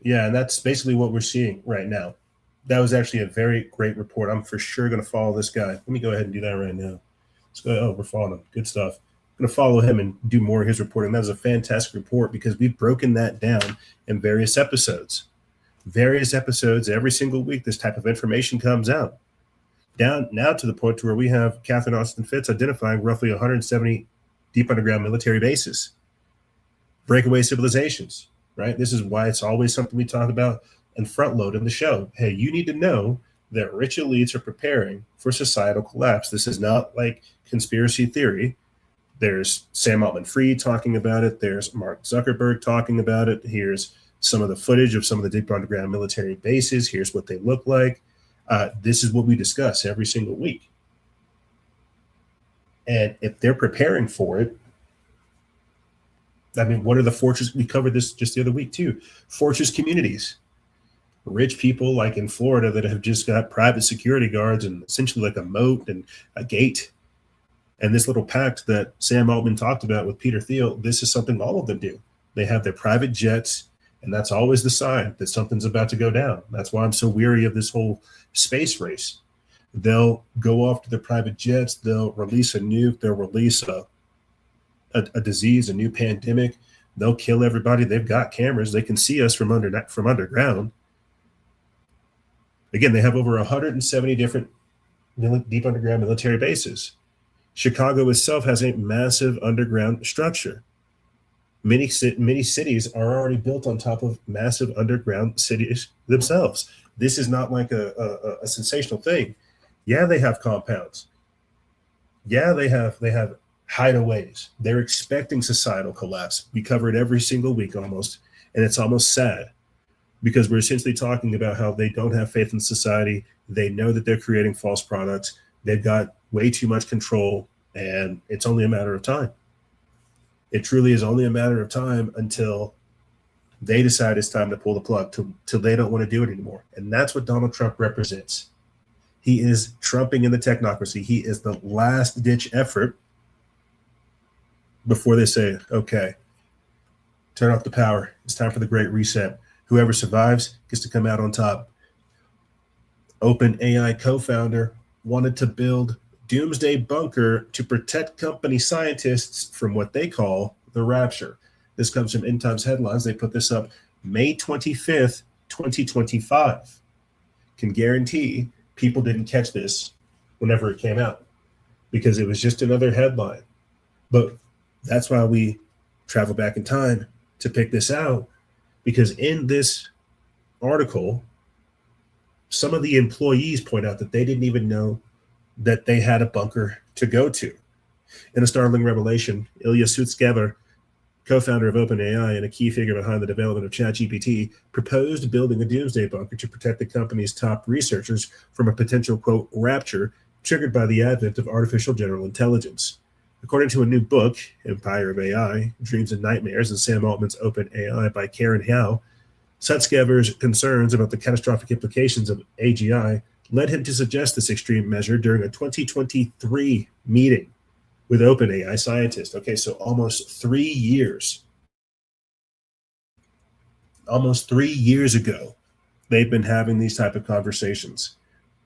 and that's basically what we're seeing right now. That was actually a very great report. I'm for sure going to follow this guy. Let me go ahead and do that right now. Let's go. Oh, we're following him. Good stuff. I'm going to follow him and do more of his reporting. That was a fantastic report because we've broken that down in various episodes. Every single week, this type of information comes out. Down now to the point to where we have Catherine Austin Fitts identifying roughly 170 deep underground military bases, breakaway civilizations, right? This is why it's always something we talk about and front load in the show. Hey, you need to know that rich elites are preparing for societal collapse. This is not like conspiracy theory. There's Sam Altman-Fried talking about it. There's Mark Zuckerberg talking about it. Here's some of the footage of some of the deep underground military bases. Here's what they look like. This is what we discuss every single week. And if they're preparing for it, I mean, what are the fortress? We covered this just the other week too. Fortress communities, rich people like in Florida that have just got private security guards and essentially like a moat and a gate. And this little pact that Sam Altman talked about with Peter Thiel, this is something all of them do. They have their private jets, and that's always the sign that something's about to go down. That's why I'm so weary of this whole space race. They'll go off to their private jets. They'll release a nuke. They'll release a disease, a new pandemic. They'll kill everybody. They've got cameras. They can see us from underground. Again, they have over 170 different deep underground military bases. Chicago itself has a massive underground structure. Many cities are already built on top of massive underground cities themselves. This is not like a sensational thing. Yeah, they have compounds. Yeah, they have hideaways. They're expecting societal collapse. We cover it every single week almost, and it's almost sad because we're essentially talking about how they don't have faith in society. They know that they're creating false products. They've got way too much control, and it's only a matter of time. It truly is only a matter of time until they decide it's time to pull the plug, till they don't want to do it anymore. And that's what Donald Trump represents. He is trumping in the technocracy. He is the last ditch effort before they say, okay, turn off the power. It's time for the great reset. Whoever survives gets to come out on top. OpenAI co-founder wanted to build doomsday bunker to protect company scientists from what they call the rapture. This comes from End Times Headlines. They put this up May 25th, 2025. Can guarantee people didn't catch this whenever it came out because it was just another headline. But that's why we travel back in time to pick this out, because in this article, some of the employees point out that they didn't even know that they had a bunker to go to. In a startling revelation, Ilya Sutskever, co-founder of OpenAI and a key figure behind the development of ChatGPT, proposed building a doomsday bunker to protect the company's top researchers from a potential, quote, rapture triggered by the advent of artificial general intelligence. According to a new book, Empire of AI, Dreams and Nightmares, and Sam Altman's OpenAI by Karen Howe, Sutskever's concerns about the catastrophic implications of AGI led him to suggest this extreme measure during a 2023 meeting with OpenAI scientists. Okay, so almost 3 years. Almost 3 years ago, they've been having these type of conversations.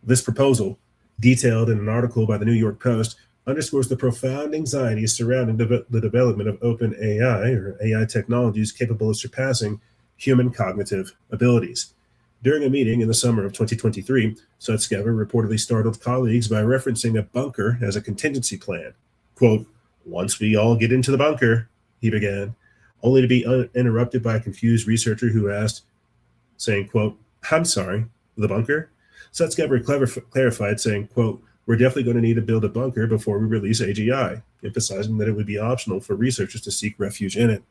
This proposal, detailed in an article by the New York Post, underscores the profound anxieties surrounding the development of OpenAI, or AI technologies capable of surpassing human cognitive abilities. During a meeting in the summer of 2023, Sutskever reportedly startled colleagues by referencing a bunker as a contingency plan. Quote, once we all get into the bunker, he began, only to be interrupted by a confused researcher who asked, saying, quote, I'm sorry, the bunker? Sutskever clarified, saying, quote, we're definitely going to need to build a bunker before we release AGI, emphasizing that it would be optional for researchers to seek refuge in it.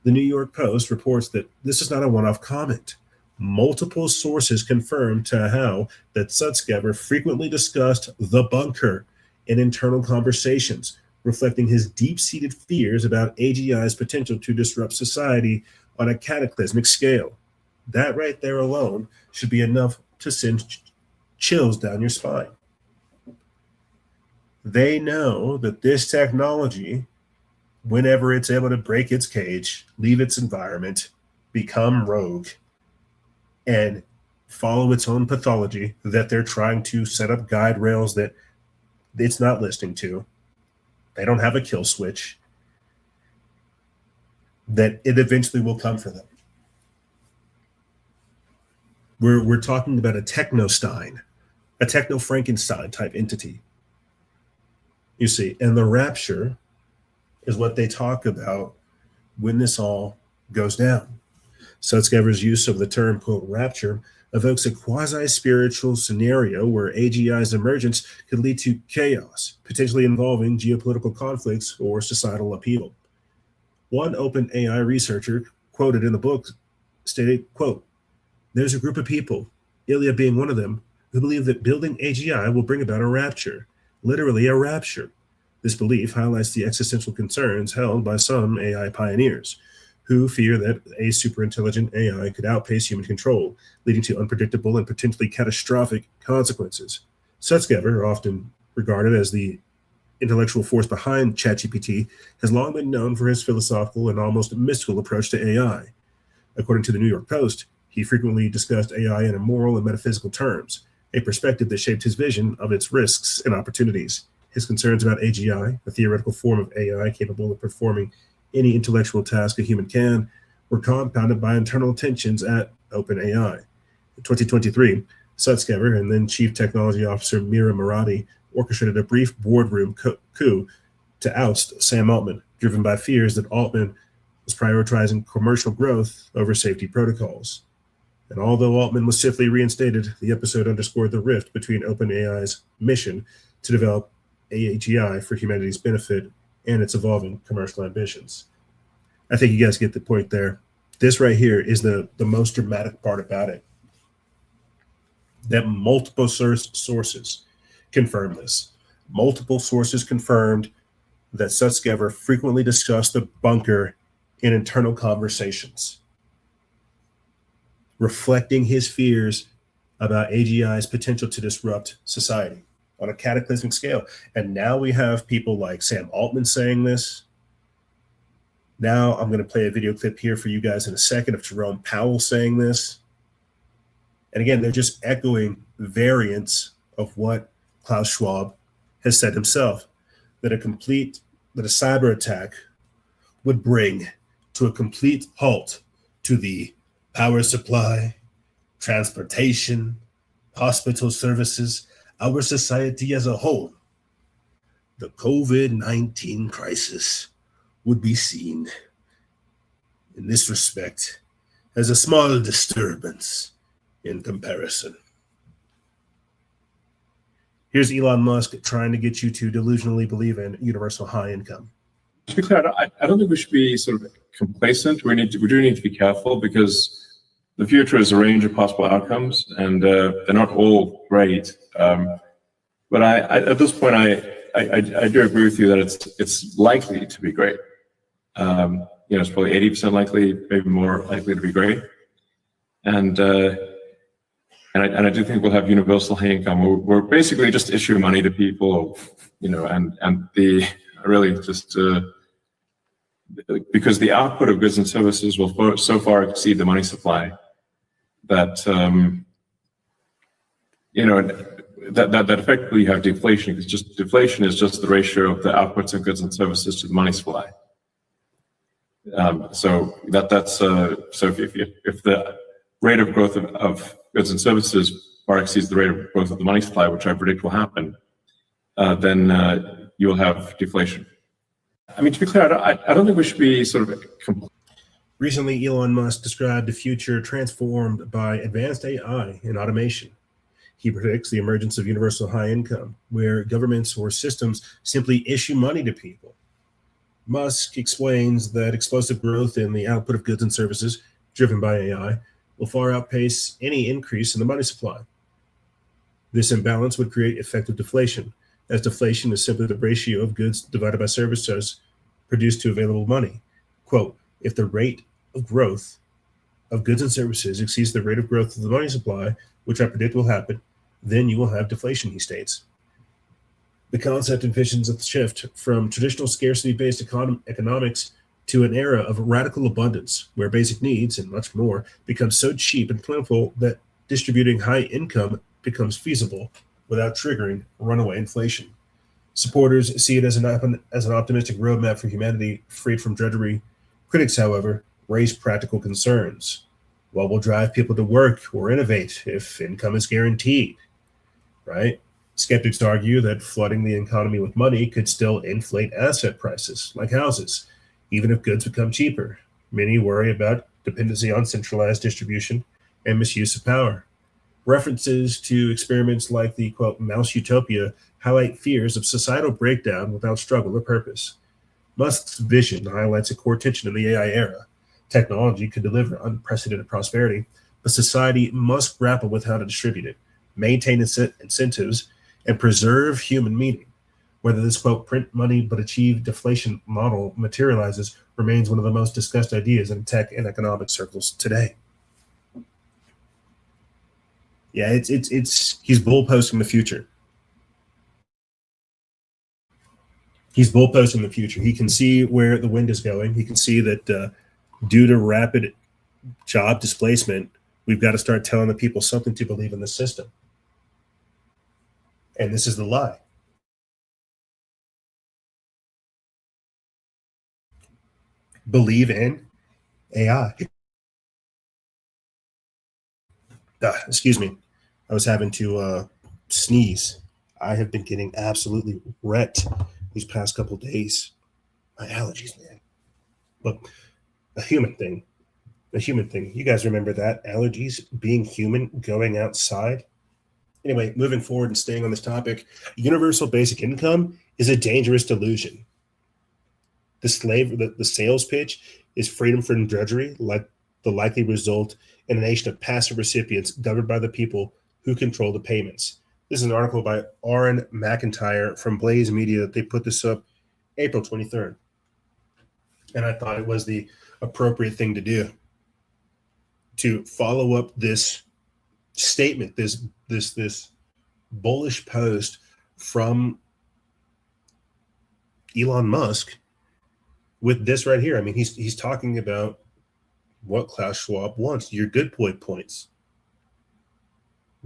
The New York Post reports that this is not a one-off comment. Multiple sources confirmed to Howe that Sutskever frequently discussed the bunker in internal conversations, reflecting his deep-seated fears about AGI's potential to disrupt society on a cataclysmic scale. That right there alone should be enough to send chills down your spine. They know that this technology, whenever it's able to break its cage, leave its environment, become rogue, and follow its own pathology, that they're trying to set up guide rails that it's not listening to. They don't have a kill switch, that it eventually will come for them. We're talking about a techno-Stein, a techno-Frankenstein type entity. You see, and the rapture is what they talk about when this all goes down. Sutskever's use of the term, quote, rapture evokes a quasi-spiritual scenario where AGI's emergence could lead to chaos, potentially involving geopolitical conflicts or societal upheaval. One OpenAI researcher quoted in the book stated, quote, "There's a group of people, Ilya being one of them, who believe that building AGI will bring about a rapture, literally a rapture. This belief highlights the existential concerns held by some AI pioneers, who fear that a superintelligent AI could outpace human control, leading to unpredictable and potentially catastrophic consequences." Sutskever, often regarded as the intellectual force behind ChatGPT, has long been known for his philosophical and almost mystical approach to AI. According to the New York Post, he frequently discussed AI in moral and metaphysical terms, a perspective that shaped his vision of its risks and opportunities. His concerns about AGI, a theoretical form of AI capable of performing any intellectual task a human can, were compounded by internal tensions at OpenAI. In 2023, Sutskever and then Chief Technology Officer Mira Murati orchestrated a brief boardroom coup to oust Sam Altman, driven by fears that Altman was prioritizing commercial growth over safety protocols. And although Altman was swiftly reinstated, the episode underscored the rift between OpenAI's mission to develop AGI for humanity's benefit and its evolving commercial ambitions. I think you guys get the point there. This right here is the most dramatic part about it. That multiple sources confirm this. Multiple sources confirmed that Sutskever frequently discussed the bunker in internal conversations, reflecting his fears about AGI's potential to disrupt society on a cataclysmic scale. And now we have people like Sam Altman saying this. Now I'm going to play a video clip here for you guys in a second of Jerome Powell saying this. And again, they're just echoing variants of what Klaus Schwab has said himself, that a cyber attack would bring to a complete halt to the power supply, transportation, hospital services, our society as a whole. The COVID-19 crisis would be seen in this respect as a small disturbance in comparison. Here's Elon Musk trying to get you to delusionally believe in universal high income. To be clear, I don't think we should be sort of complacent. We do need to be careful, because the future is a range of possible outcomes, and they're not all great. But at this point, I do agree with you that it's likely to be great. It's probably 80% likely, maybe more likely to be great. And I do think we'll have universal high income. We're basically just issuing money to people, and the really just because the output of goods and services will so far exceed the money supply that that effectively you have deflation. Because just deflation is just the ratio of the outputs of goods and services to the money supply. So if the rate of growth of goods and services far exceeds the rate of growth of the money supply, which I predict will happen, then you will have deflation. I mean, to be clear, I don't think we should be sort of Recently, Elon Musk described a future transformed by advanced AI and automation. He predicts the emergence of universal high income, where governments or systems simply issue money to people. Musk explains that explosive growth in the output of goods and services driven by AI will far outpace any increase in the money supply. This imbalance would create effective deflation, as deflation is simply the ratio of goods divided by services produced to available money. Quote, if the rate of growth of goods and services exceeds the rate of growth of the money supply, which I predict will happen, then you will have deflation, he states. The concept envisions a shift from traditional scarcity-based economics to an era of radical abundance, where basic needs and much more become so cheap and plentiful that distributing high income becomes feasible without triggering runaway inflation. Supporters see it as an optimistic roadmap for humanity freed from drudgery. Critics, however, raise practical concerns. What will drive people to work or innovate if income is guaranteed, right? Skeptics argue that flooding the economy with money could still inflate asset prices, like houses, even if goods become cheaper. Many worry about dependency on centralized distribution and misuse of power. References to experiments like the, quote, mouse utopia highlight fears of societal breakdown without struggle or purpose. Musk's vision highlights a core tension in the AI era. Technology could deliver unprecedented prosperity, but society must grapple with how to distribute it, maintain incentives, and preserve human meaning. Whether this, quote, print money but achieve deflation model materializes remains one of the most discussed ideas in tech and economic circles today. Yeah, it's he's bullposting the future. He's bullposting the future. He can see where the wind is going. He can see that due to rapid job displacement, we've got to start telling the people something to believe in the system. And this is the lie. Believe in AI. Excuse me. I was having to sneeze. I have been getting absolutely wrecked these past couple days. My allergies, man. Look, a human thing. You guys remember that? Allergies, being human, going outside. Anyway, moving forward and staying on this topic, universal basic income is a dangerous delusion. The sales pitch is freedom from drudgery, like the likely result in a nation of passive recipients governed by the people who control the payments. This is an article by Aaron McIntyre from Blaze Media. They put this up April 23rd. And I thought it was the appropriate thing to do, to follow up this statement, this bullish post from Elon Musk with this right here. I mean, he's talking about what Klaus Schwab wants, your good boy points.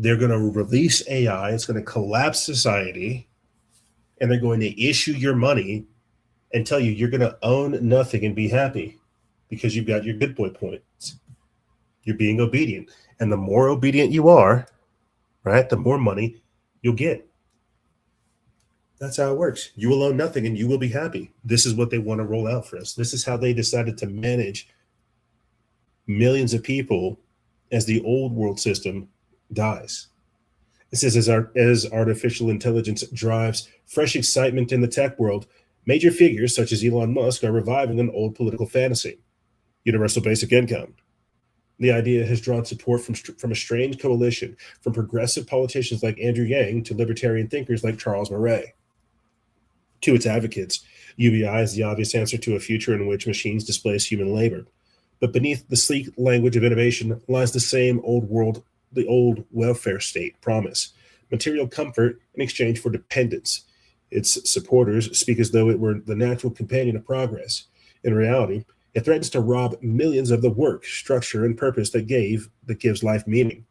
They're going to release AI. It's going to collapse society, and they're going to issue your money and tell you you're going to own nothing and be happy because you've got your good boy points. You're being obedient. And the more obedient you are, right, the more money you'll get. That's how it works. You will own nothing and you will be happy. This is what they want to roll out for us. This is how they decided to manage millions of people as the old world system dies. It says, as artificial intelligence drives fresh excitement in the tech world, major figures such as Elon Musk are reviving an old political fantasy, universal basic income. The idea has drawn support from a strange coalition, from progressive politicians like Andrew Yang to libertarian thinkers like Charles Murray. To its advocates, UBI is the obvious answer to a future in which machines displace human labor. But beneath the sleek language of innovation lies the old welfare state promise, material comfort in exchange for dependence. Its supporters speak as though it were the natural companion of progress. In reality, it threatens to rob millions of the work, structure, and purpose that gives life meaning.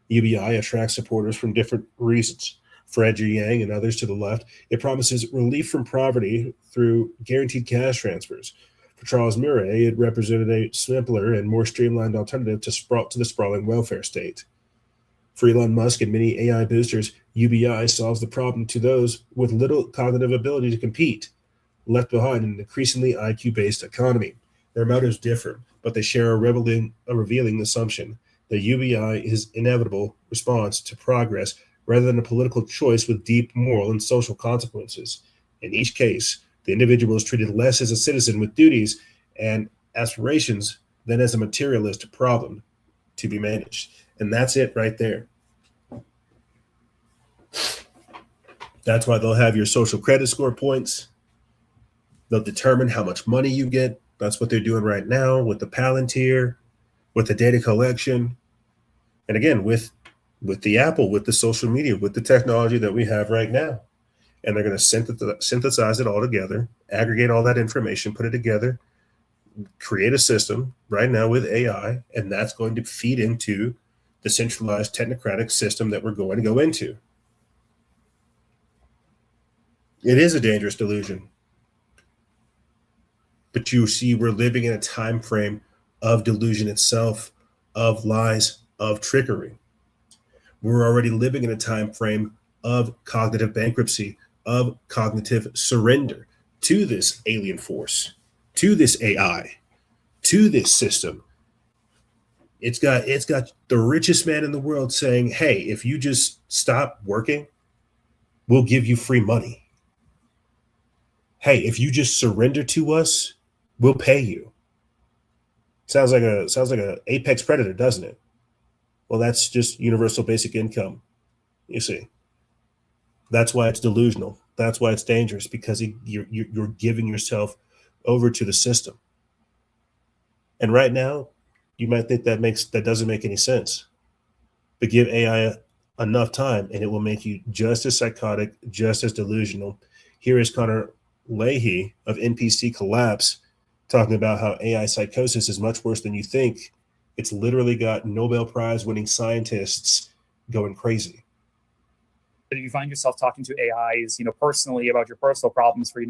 UBI attracts supporters from different reasons. For Andrew Yang and others to the left, it promises relief from poverty through guaranteed cash transfers. For Charles Murray, it represented a simpler and more streamlined alternative to the sprawling welfare state. For Elon Musk and many AI boosters, UBI solves the problem to those with little cognitive ability to compete, left behind in an increasingly IQ-based economy. Their motives differ, but they share a revealing assumption that UBI is inevitable response to progress rather than a political choice with deep moral and social consequences. In each case, the individual is treated less as a citizen with duties and aspirations than as a materialist problem to be managed. And that's it right there. That's why they'll have your social credit score points. They'll determine how much money you get. That's what they're doing right now with the Palantir, with the data collection. And again, with the Apple, with the social media, with the technology that we have right now. And they're going to synthesize it all together, aggregate all that information, put it together, create a system right now with AI, and that's going to feed into the centralized technocratic system that we're going to go into. It is a dangerous delusion. But you see, we're living in a time frame of delusion itself, of lies, of trickery. We're already living in a time frame of cognitive bankruptcy, of cognitive surrender to this alien force, to this AI, to this system. It's got the richest man in the world saying, hey, if you just stop working, we'll give you free money. Hey, if you just surrender to us, we'll pay you. Sounds like a apex predator, doesn't it? Well, that's just universal basic income. You see, that's why it's delusional. That's why it's dangerous, because you're giving yourself over to the system. And right now, you might think that doesn't make any sense, but give AI enough time and it will make you just as psychotic, just as delusional. Here is Connor Leahy of NPC Collapse talking about how AI psychosis is much worse than you think. It's literally got Nobel Prize winning scientists going crazy. If you find yourself talking to AIs, personally about your personal problems for,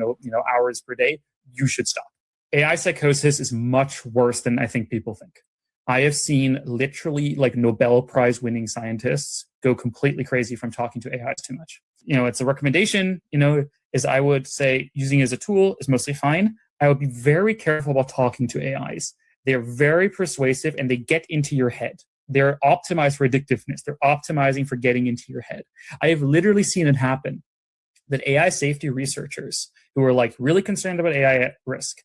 hours per day, you should stop. AI psychosis is much worse than I think people think. I have seen literally Nobel Prize winning scientists go completely crazy from talking to AIs too much. It's a recommendation, is I would say using it as a tool is mostly fine. I would be very careful about talking to AIs. They're very persuasive and they get into your head. They're optimized for addictiveness. They're optimizing for getting into your head. I have literally seen it happen that AI safety researchers who are really concerned about AI at risk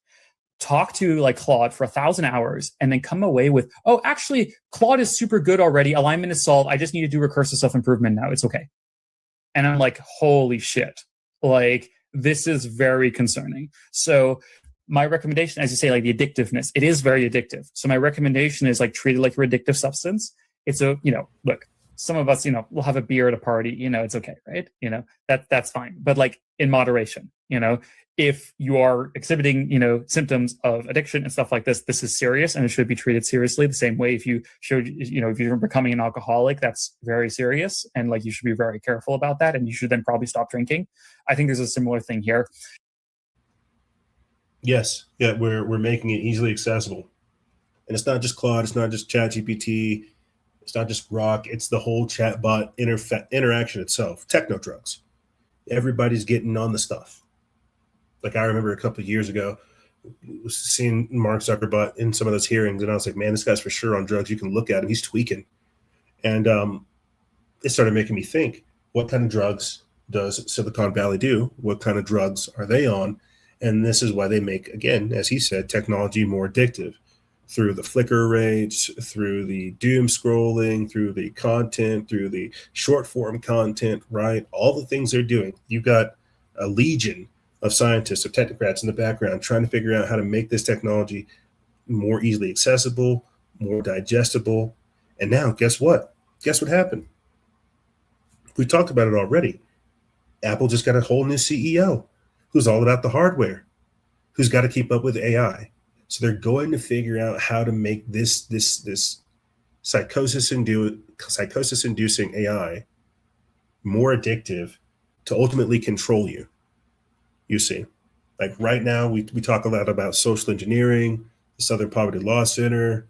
talk to Claude for 1,000 hours and then come away with, oh, actually, Claude is super good already. Alignment is solved. I just need to do recursive self-improvement now. It's okay. And I'm like, holy shit. This is very concerning. So my recommendation, as you say, the addictiveness, it is very addictive. So my recommendation is treat it like a addictive substance. It's look, some of us, we'll have a beer at a party, it's okay, right? That's fine. But in moderation, if you are exhibiting, symptoms of addiction and stuff like this, this is serious and it should be treated seriously. The same way if you showed, if you're becoming an alcoholic, that's very serious. And you should be very careful about that. And you should then probably stop drinking. I think there's a similar thing here. Yes. Yeah. We're making it easily accessible. And it's not just Claude. It's not just ChatGPT. It's not just Grok. It's the whole chatbot interaction itself. Techno drugs. Everybody's getting on the stuff. I remember a couple of years ago, seeing Mark Zuckerberg in some of those hearings, and I was like, man, this guy's for sure on drugs. You can look at him. He's tweaking. And it started making me think, what kind of drugs does Silicon Valley do? What kind of drugs are they on? And this is why they make, again, as he said, technology more addictive through the flicker rates, through the doom scrolling, through the content, through the short form content, right? All the things they're doing. You've got a legion of scientists, of technocrats in the background trying to figure out how to make this technology more easily accessible, more digestible. And now, guess what? Guess what happened? We talked about it already. Apple just got a whole new CEO who's all about the hardware, who's got to keep up with AI. So they're going to figure out how to make this psychosis-inducing AI more addictive to ultimately control you. You see, right now, we talk a lot about social engineering, the Southern Poverty Law Center,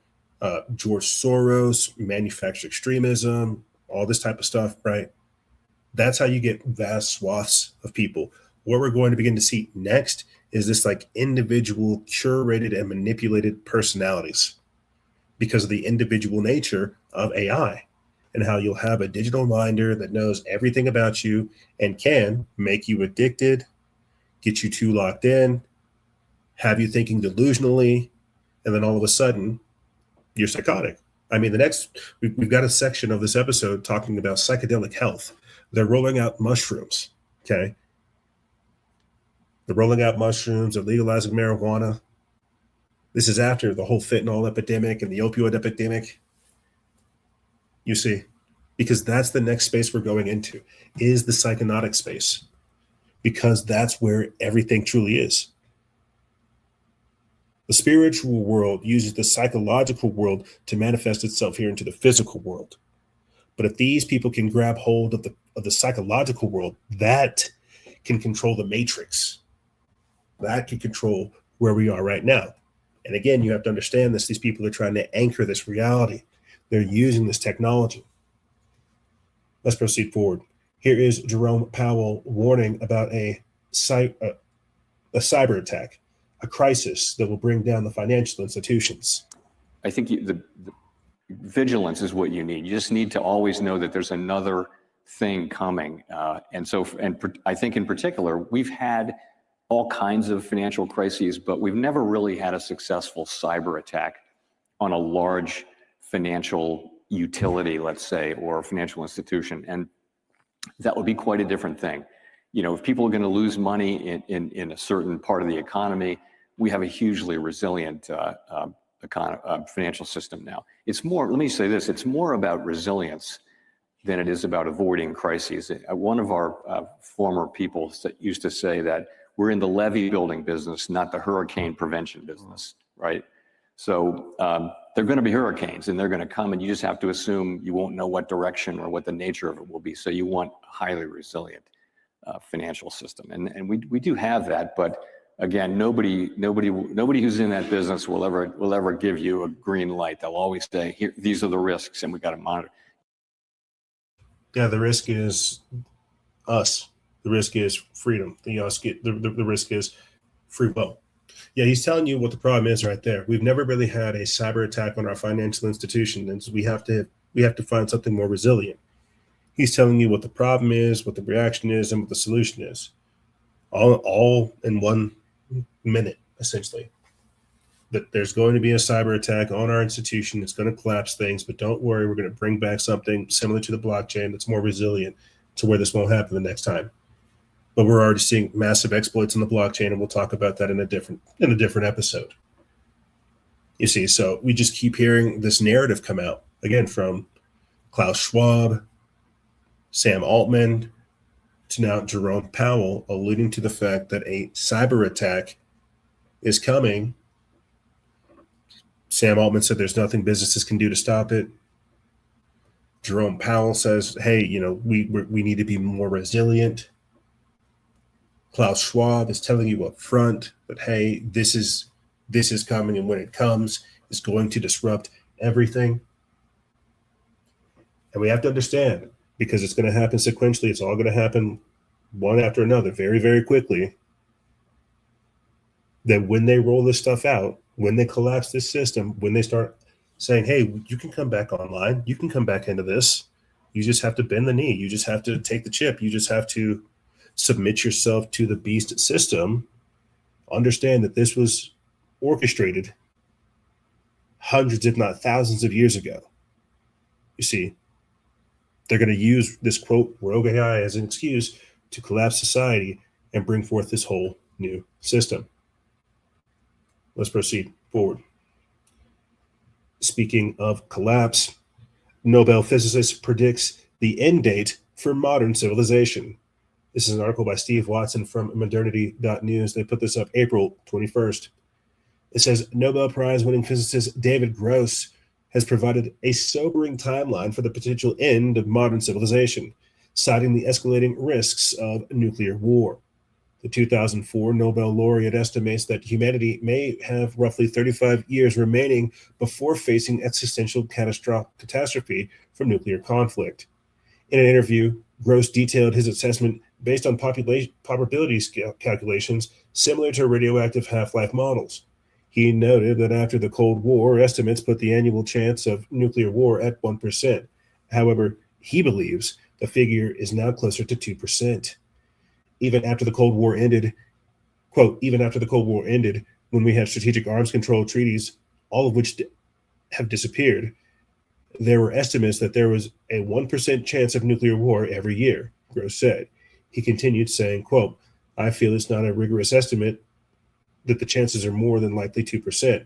George Soros, manufactured extremism, all this type of stuff, right? That's how you get vast swaths of people. What we're going to begin to see next is this individual curated and manipulated personalities because of the individual nature of AI and how you'll have a digital minder that knows everything about you and can make you addicted, get you too locked in, have you thinking delusionally, and then all of a sudden you're psychotic. I mean, we've got a section of this episode talking about psychedelic health. They're rolling out mushrooms, okay? They're rolling out mushrooms, they're legalizing marijuana. This is after the whole fentanyl epidemic and the opioid epidemic. You see, because that's the next space we're going into, is the psychotic space, because that's where everything truly is. The spiritual world uses the psychological world to manifest itself here into the physical world. But if these people can grab hold of the psychological world, that can control the matrix. That can control where we are right now. And again, you have to understand this. These people are trying to anchor this reality. They're using this technology. Let's proceed forward. Here is Jerome Powell warning about a cyber attack, a crisis that will bring down the financial institutions. I think the vigilance is what you need. You just need to always know that there's another thing coming. And I think in particular, we've had all kinds of financial crises, but we've never really had a successful cyber attack on a large financial utility, let's say, or financial institution. And that would be quite a different thing. You know, if people are going to lose money in a certain part of the economy, we have a hugely resilient financial system now. It's more, let me say this, it's more about resilience than it is about avoiding crises. One of our former people used to say that we're in the levee building business, not the hurricane prevention business, right? So there are going to be hurricanes and they're going to come, and you just have to assume you won't know what direction or what the nature of it will be. So you want a highly resilient financial system. And we do have that, but again, nobody who's in that business will ever give you a green light. They'll always say, here, these are the risks, and we got to monitor. Yeah, the risk is us. The risk is freedom. The risk is free will. Yeah, he's telling you what the problem is right there. We've never really had a cyber attack on our financial institution, and so we have to find something more resilient. He's telling you what the problem is, what the reaction is, and what the solution is, all in 1 minute, essentially. That there's going to be a cyber attack on our institution. It's going to collapse things, but don't worry, we're going to bring back something similar to the blockchain that's more resilient to where this won't happen the next time. But we're already seeing massive exploits in the blockchain, and we'll talk about that in a different episode. You see, so we just keep hearing this narrative come out again from Klaus Schwab, Sam Altman, to now Jerome Powell, alluding to the fact that a cyber attack is coming. Sam Altman said there's nothing businesses can do to stop it. Jerome Powell says, hey, you know, we need to be more resilient. Klaus Schwab is telling you up front that, hey, this is coming, and when it comes, it's going to disrupt everything. And we have to understand, because it's going to happen sequentially, it's all going to happen one after another very, very quickly, that when they roll this stuff out, when they collapse this system, when they start saying, hey, you can come back online, you can come back into this, you just have to bend the knee, you just have to take the chip, you just have to submit yourself to the beast system. Understand that this was orchestrated hundreds, if not thousands of years ago. You see, they're going to use this, quote, rogue AI as an excuse to collapse society and bring forth this whole new system. Let's proceed forward. Speaking of collapse, Nobel physicist predicts the end date for modern civilization. This is an article by Steve Watson from modernity.news. They put this up April 21st. It says Nobel Prize winning physicist David Gross has provided a sobering timeline for the potential end of modern civilization, citing the escalating risks of nuclear war. The 2004 Nobel laureate estimates that humanity may have roughly 35 years remaining before facing existential catastrophe from nuclear conflict. In an interview, Gross detailed his assessment based on probability calculations similar to radioactive half-life models. He noted that after the Cold War, estimates put the annual chance of nuclear war at 1%. However, he believes the figure is now closer to 2%. Even after the Cold War ended, quote, even after the Cold War ended, when we had strategic arms control treaties, all of which have disappeared, there were estimates that there was a 1% chance of nuclear war every year, Gross said. He continued saying, quote, I feel it's not a rigorous estimate that the chances are more than likely 2%.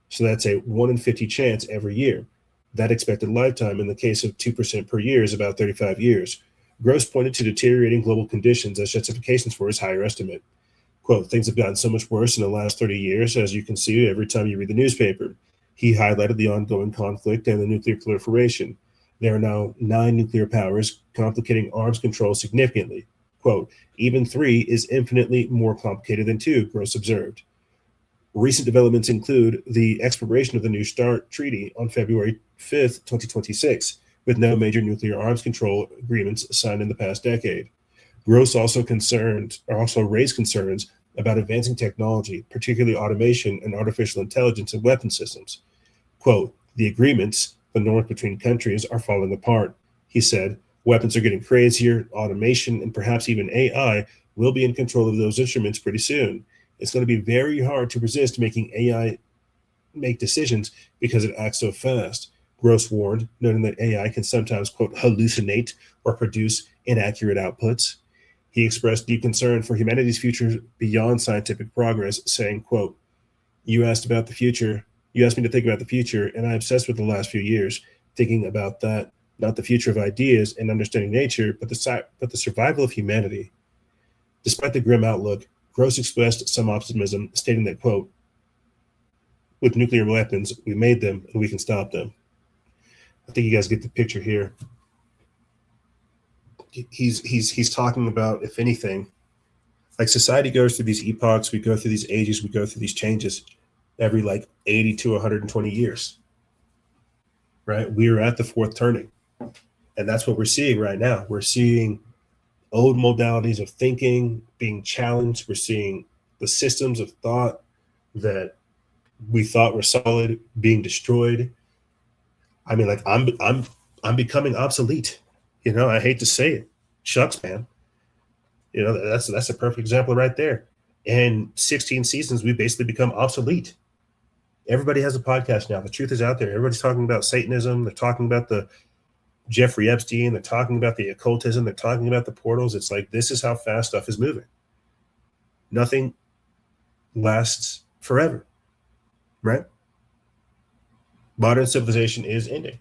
So that's a 1 in 50 chance every year. That expected lifetime in the case of 2% per year is about 35 years. Gross pointed to deteriorating global conditions as justifications for his higher estimate. Quote, things have gotten so much worse in the last 30 years, as you can see every time you read the newspaper. He highlighted the ongoing conflict and the nuclear proliferation. There are now 9 nuclear powers, complicating arms control significantly. Quote, even 3 is infinitely more complicated than 2, Gross observed. Recent developments include the expiration of the New START Treaty on February 5th, 2026, with no major nuclear arms control agreements signed in the past decade. Gross also raised concerns about advancing technology, particularly automation and artificial intelligence in weapon systems. Quote, the agreements, the north between countries, are falling apart. He said, weapons are getting crazier, automation, and perhaps even AI will be in control of those instruments pretty soon. It's going to be very hard to resist making AI make decisions because it acts so fast. Gross warned, noting that AI can sometimes, quote, hallucinate or produce inaccurate outputs. He expressed deep concern for humanity's future beyond scientific progress, saying, quote, you asked me to think about the future, and I obsessed with the last few years, thinking about that, not the future of ideas and understanding nature, but the survival of humanity. Despite the grim outlook, Gross expressed some optimism, stating that, quote, with nuclear weapons, we made them and we can stop them. I think you guys get the picture here. He's talking about, if anything, like society goes through these epochs, we go through these ages, we go through these changes every like 80 to 120 years, right? We are at the fourth turning. And that's what we're seeing right now. We're seeing old modalities of thinking being challenged. We're seeing the systems of thought that we thought were solid being destroyed. I mean, like I'm becoming obsolete. You know, I hate to say it. Shucks, man. You know, that's a perfect example right there. In 16 seasons, we basically become obsolete. Everybody has a podcast now. The truth is out there. Everybody's talking about Satanism. They're talking about the Jeffrey Epstein. They're talking about the occultism. They're talking about the portals. It's like, this is how fast stuff is moving. Nothing lasts forever, right? Modern civilization is ending.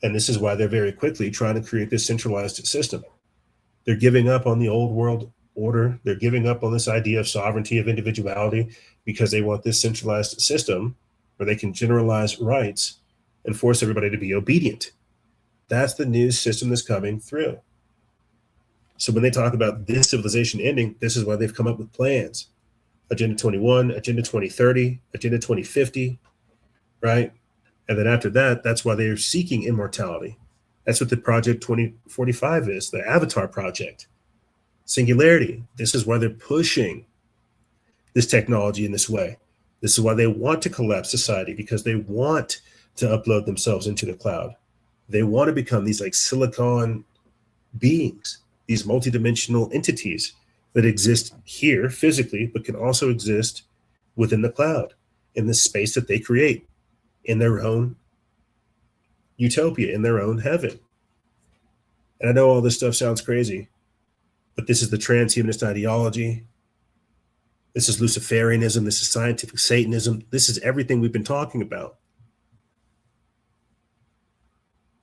And this is why they're very quickly trying to create this centralized system. They're giving up on the old world order. They're giving up on this idea of sovereignty, of individuality, because they want this centralized system where they can generalize rights and force everybody to be obedient. That's the new system that's coming through. So when they talk about this civilization ending, this is why they've come up with plans. Agenda 21, Agenda 2030, Agenda 2050, right? And then after that, that's why they're seeking immortality. That's what the Project 2045 is, the Avatar Project. Singularity. This is why they're pushing this technology in this way. This is why they want to collapse society, because they want to upload themselves into the cloud. They want to become these like silicon beings, these multidimensional entities that exist here physically, but can also exist within the cloud, in the space that they create, in their own utopia, in their own heaven. And I know all this stuff sounds crazy, but this is the transhumanist ideology. This is Luciferianism. This is scientific Satanism. This is everything we've been talking about.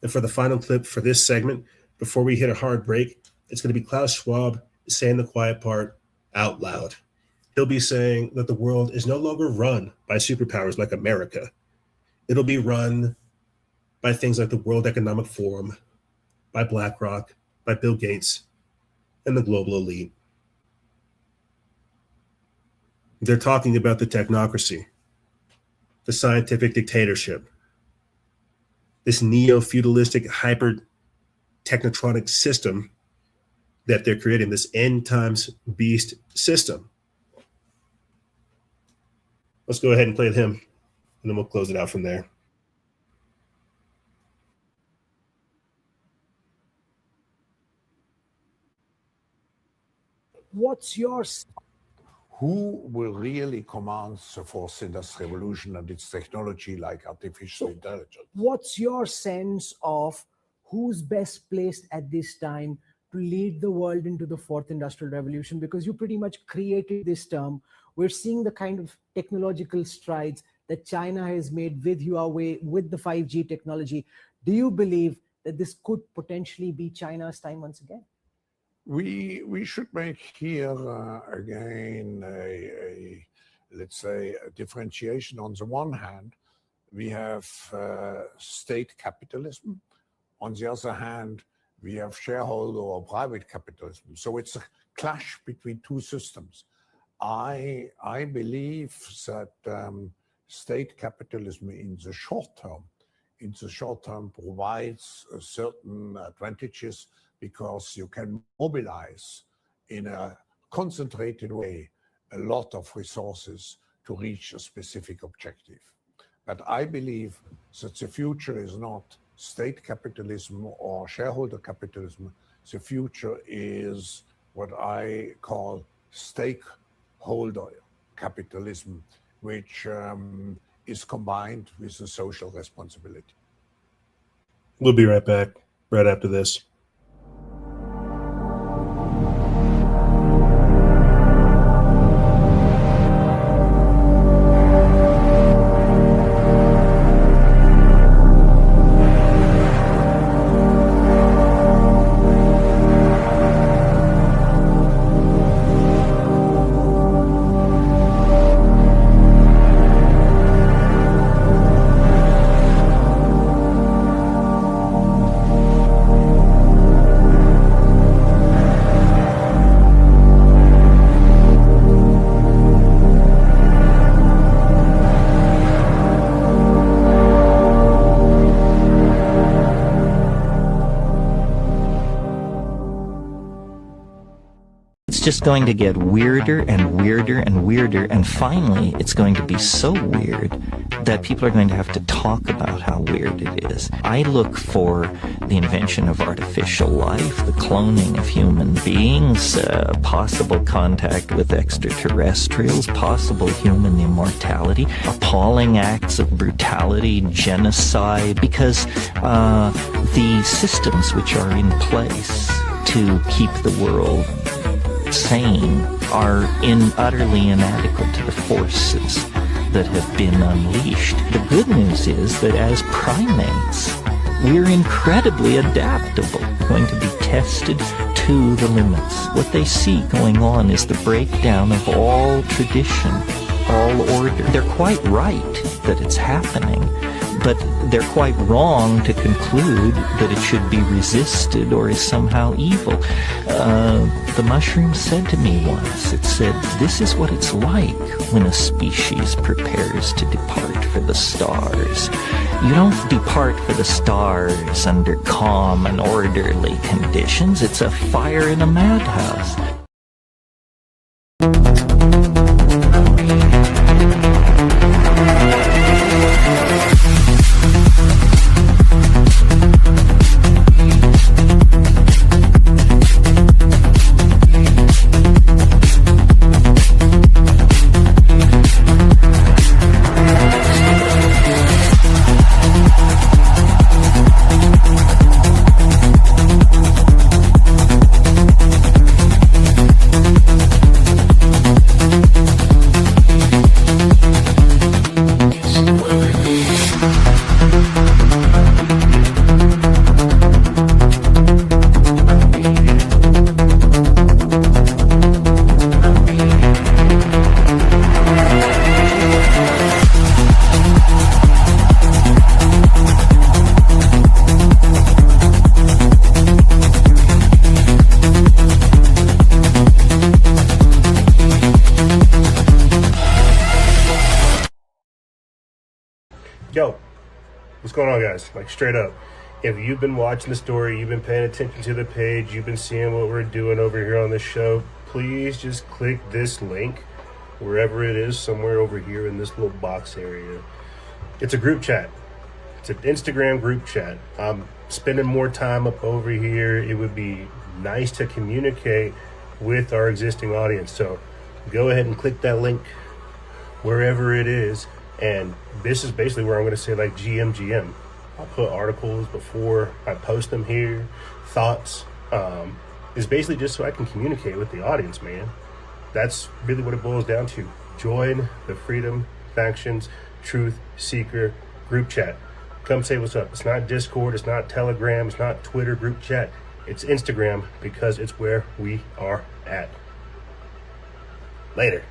And for the final clip for this segment, before we hit a hard break, it's going to be Klaus Schwab saying the quiet part out loud. He'll be saying that the world is no longer run by superpowers like America. It'll be run by things like the World Economic Forum, by BlackRock, by Bill Gates, and the global elite. They're talking about the technocracy, the scientific dictatorship, this neo-feudalistic, hyper-technotronic system that they're creating, this end times beast system. Let's go ahead and play him, and then we'll close it out from there. What's your... Who will really command the fourth industrial revolution and its technology like artificial intelligence? What's your sense of who's best placed at this time to lead the world into the fourth industrial revolution? Because you pretty much created this term. We're seeing the kind of technological strides that China has made with Huawei, with the 5G technology. Do you believe that this could potentially be China's time once again? We should make here again let's say a differentiation. On the one hand, we have state capitalism. On the other hand, we have shareholder or private capitalism. So it's a clash between two systems. I believe that state capitalism in the short term provides certain advantages because you can mobilize in a concentrated way a lot of resources to reach a specific objective. But I believe that the future is not state capitalism or shareholder capitalism. The future is what I call stakeholder capitalism, which is combined with the social responsibility. We'll be right back right after this. It's just going to get weirder and weirder and weirder, and finally it's going to be so weird that people are going to have to talk about how weird it is. I look for the invention of artificial life, the cloning of human beings, possible contact with extraterrestrials, possible human immortality, appalling acts of brutality, genocide, because the systems which are in place to keep the world sane are utterly inadequate to the forces that have been unleashed. The good news is that as primates, we're incredibly adaptable, going to be tested to the limits. What they see going on is the breakdown of all tradition, all order. They're quite right that it's happening, but they're quite wrong to conclude that it should be resisted or is somehow evil. The mushroom said to me once, it said, this is what it's like when a species prepares to depart for the stars. You don't depart for the stars under calm and orderly conditions. It's a fire in a madhouse. Yo, what's going on, guys? Like, straight up, if you've been watching the story, you've been paying attention to the page, you've been seeing what we're doing over here on this show, please just click this link wherever it is, somewhere over here in this little box area. It's a group chat. It's an Instagram group chat. I'm spending more time up over here. It would be nice to communicate with our existing audience. So go ahead and click that link wherever it is. And this is basically where I'm going to say, like, GM. I'll put articles before I post them here. Thoughts. Is basically just so I can communicate with the audience, man. That's really what it boils down to. Join the Freedom Factions Truth Seeker group chat. Come say what's up. It's not Discord. It's not Telegram. It's not Twitter group chat. It's Instagram, because it's where we are at. Later.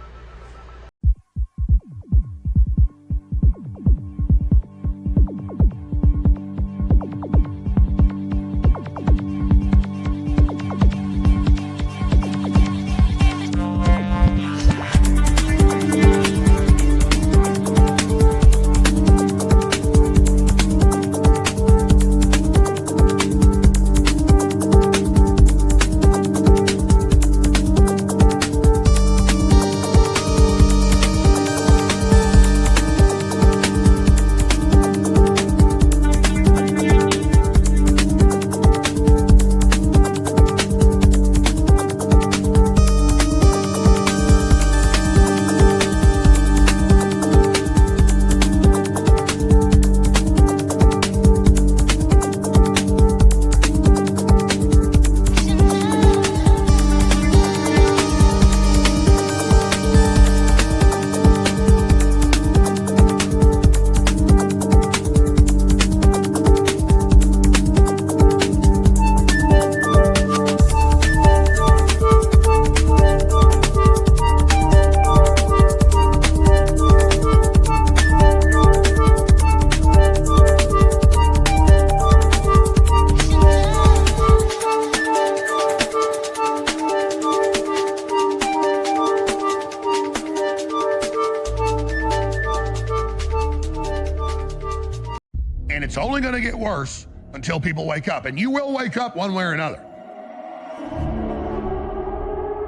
it's only going to get worse until people wake up. And you will wake up one way or another.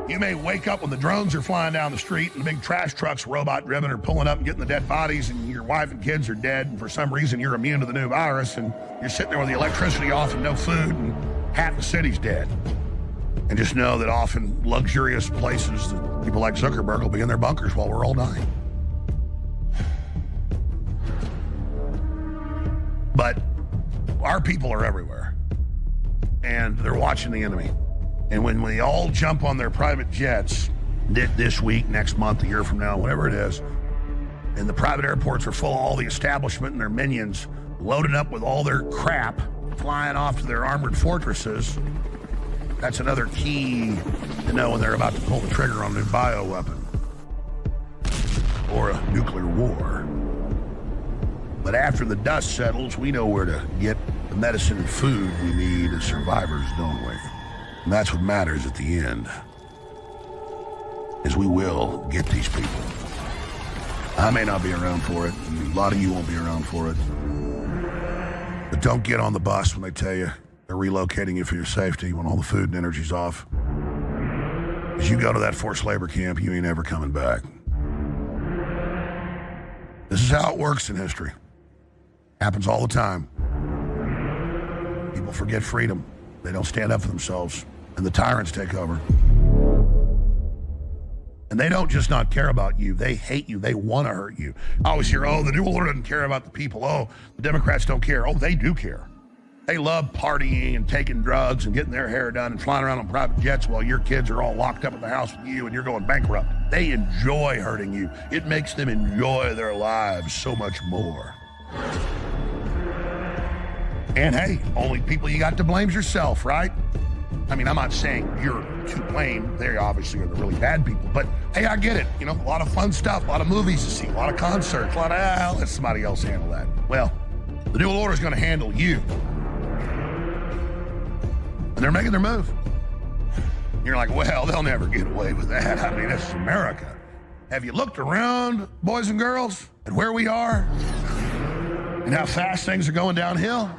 You may wake up when the drones are flying down the street and the big trash trucks, robot-driven, are pulling up and getting the dead bodies, and your wife and kids are dead, and for some reason you're immune to the new virus, and you're sitting there with the electricity off and no food, and half the city's dead. And just know that often luxurious places, that people like Zuckerberg will be in their bunkers while we're all dying. But our people are everywhere, and they're watching the enemy. And when we all jump on their private jets this week, next month, a year from now, whatever it is, and the private airports are full of all the establishment and their minions, loaded up with all their crap, flying off to their armored fortresses, that's another key to know when they're about to pull the trigger on a new bioweapon or a nuclear war. But after the dust settles, we know where to get the medicine and food we need as survivors, don't we? And that's what matters at the end, is we will get these people. I may not be around for it, and a lot of you won't be around for it. But don't get on the bus when they tell you they're relocating you for your safety when all the food and energy's off. As you go to that forced labor camp, you ain't ever coming back. This is how it works in history. Happens all the time. People forget freedom. They don't stand up for themselves, and the tyrants take over. And they don't just not care about you, they hate you, they want to hurt you. I always hear, oh, the New Order doesn't care about the people. Oh, the Democrats don't care. Oh, they do care. They love partying and taking drugs and getting their hair done and flying around on private jets while your kids are all locked up in the house with you and you're going bankrupt. They enjoy hurting you. It makes them enjoy their lives so much more. And hey, only people you got to blame is yourself, right? I mean, I'm not saying you're to blame. They obviously are the really bad people. But hey, I get it. You know, a lot of fun stuff, a lot of movies to see, a lot of concerts, a lot of, let somebody else handle that. Well, the New Order is going to handle you. And they're making their move. You're like, well, they'll never get away with that. I mean, this is America. Have you looked around, boys and girls, at where we are and how fast things are going downhill?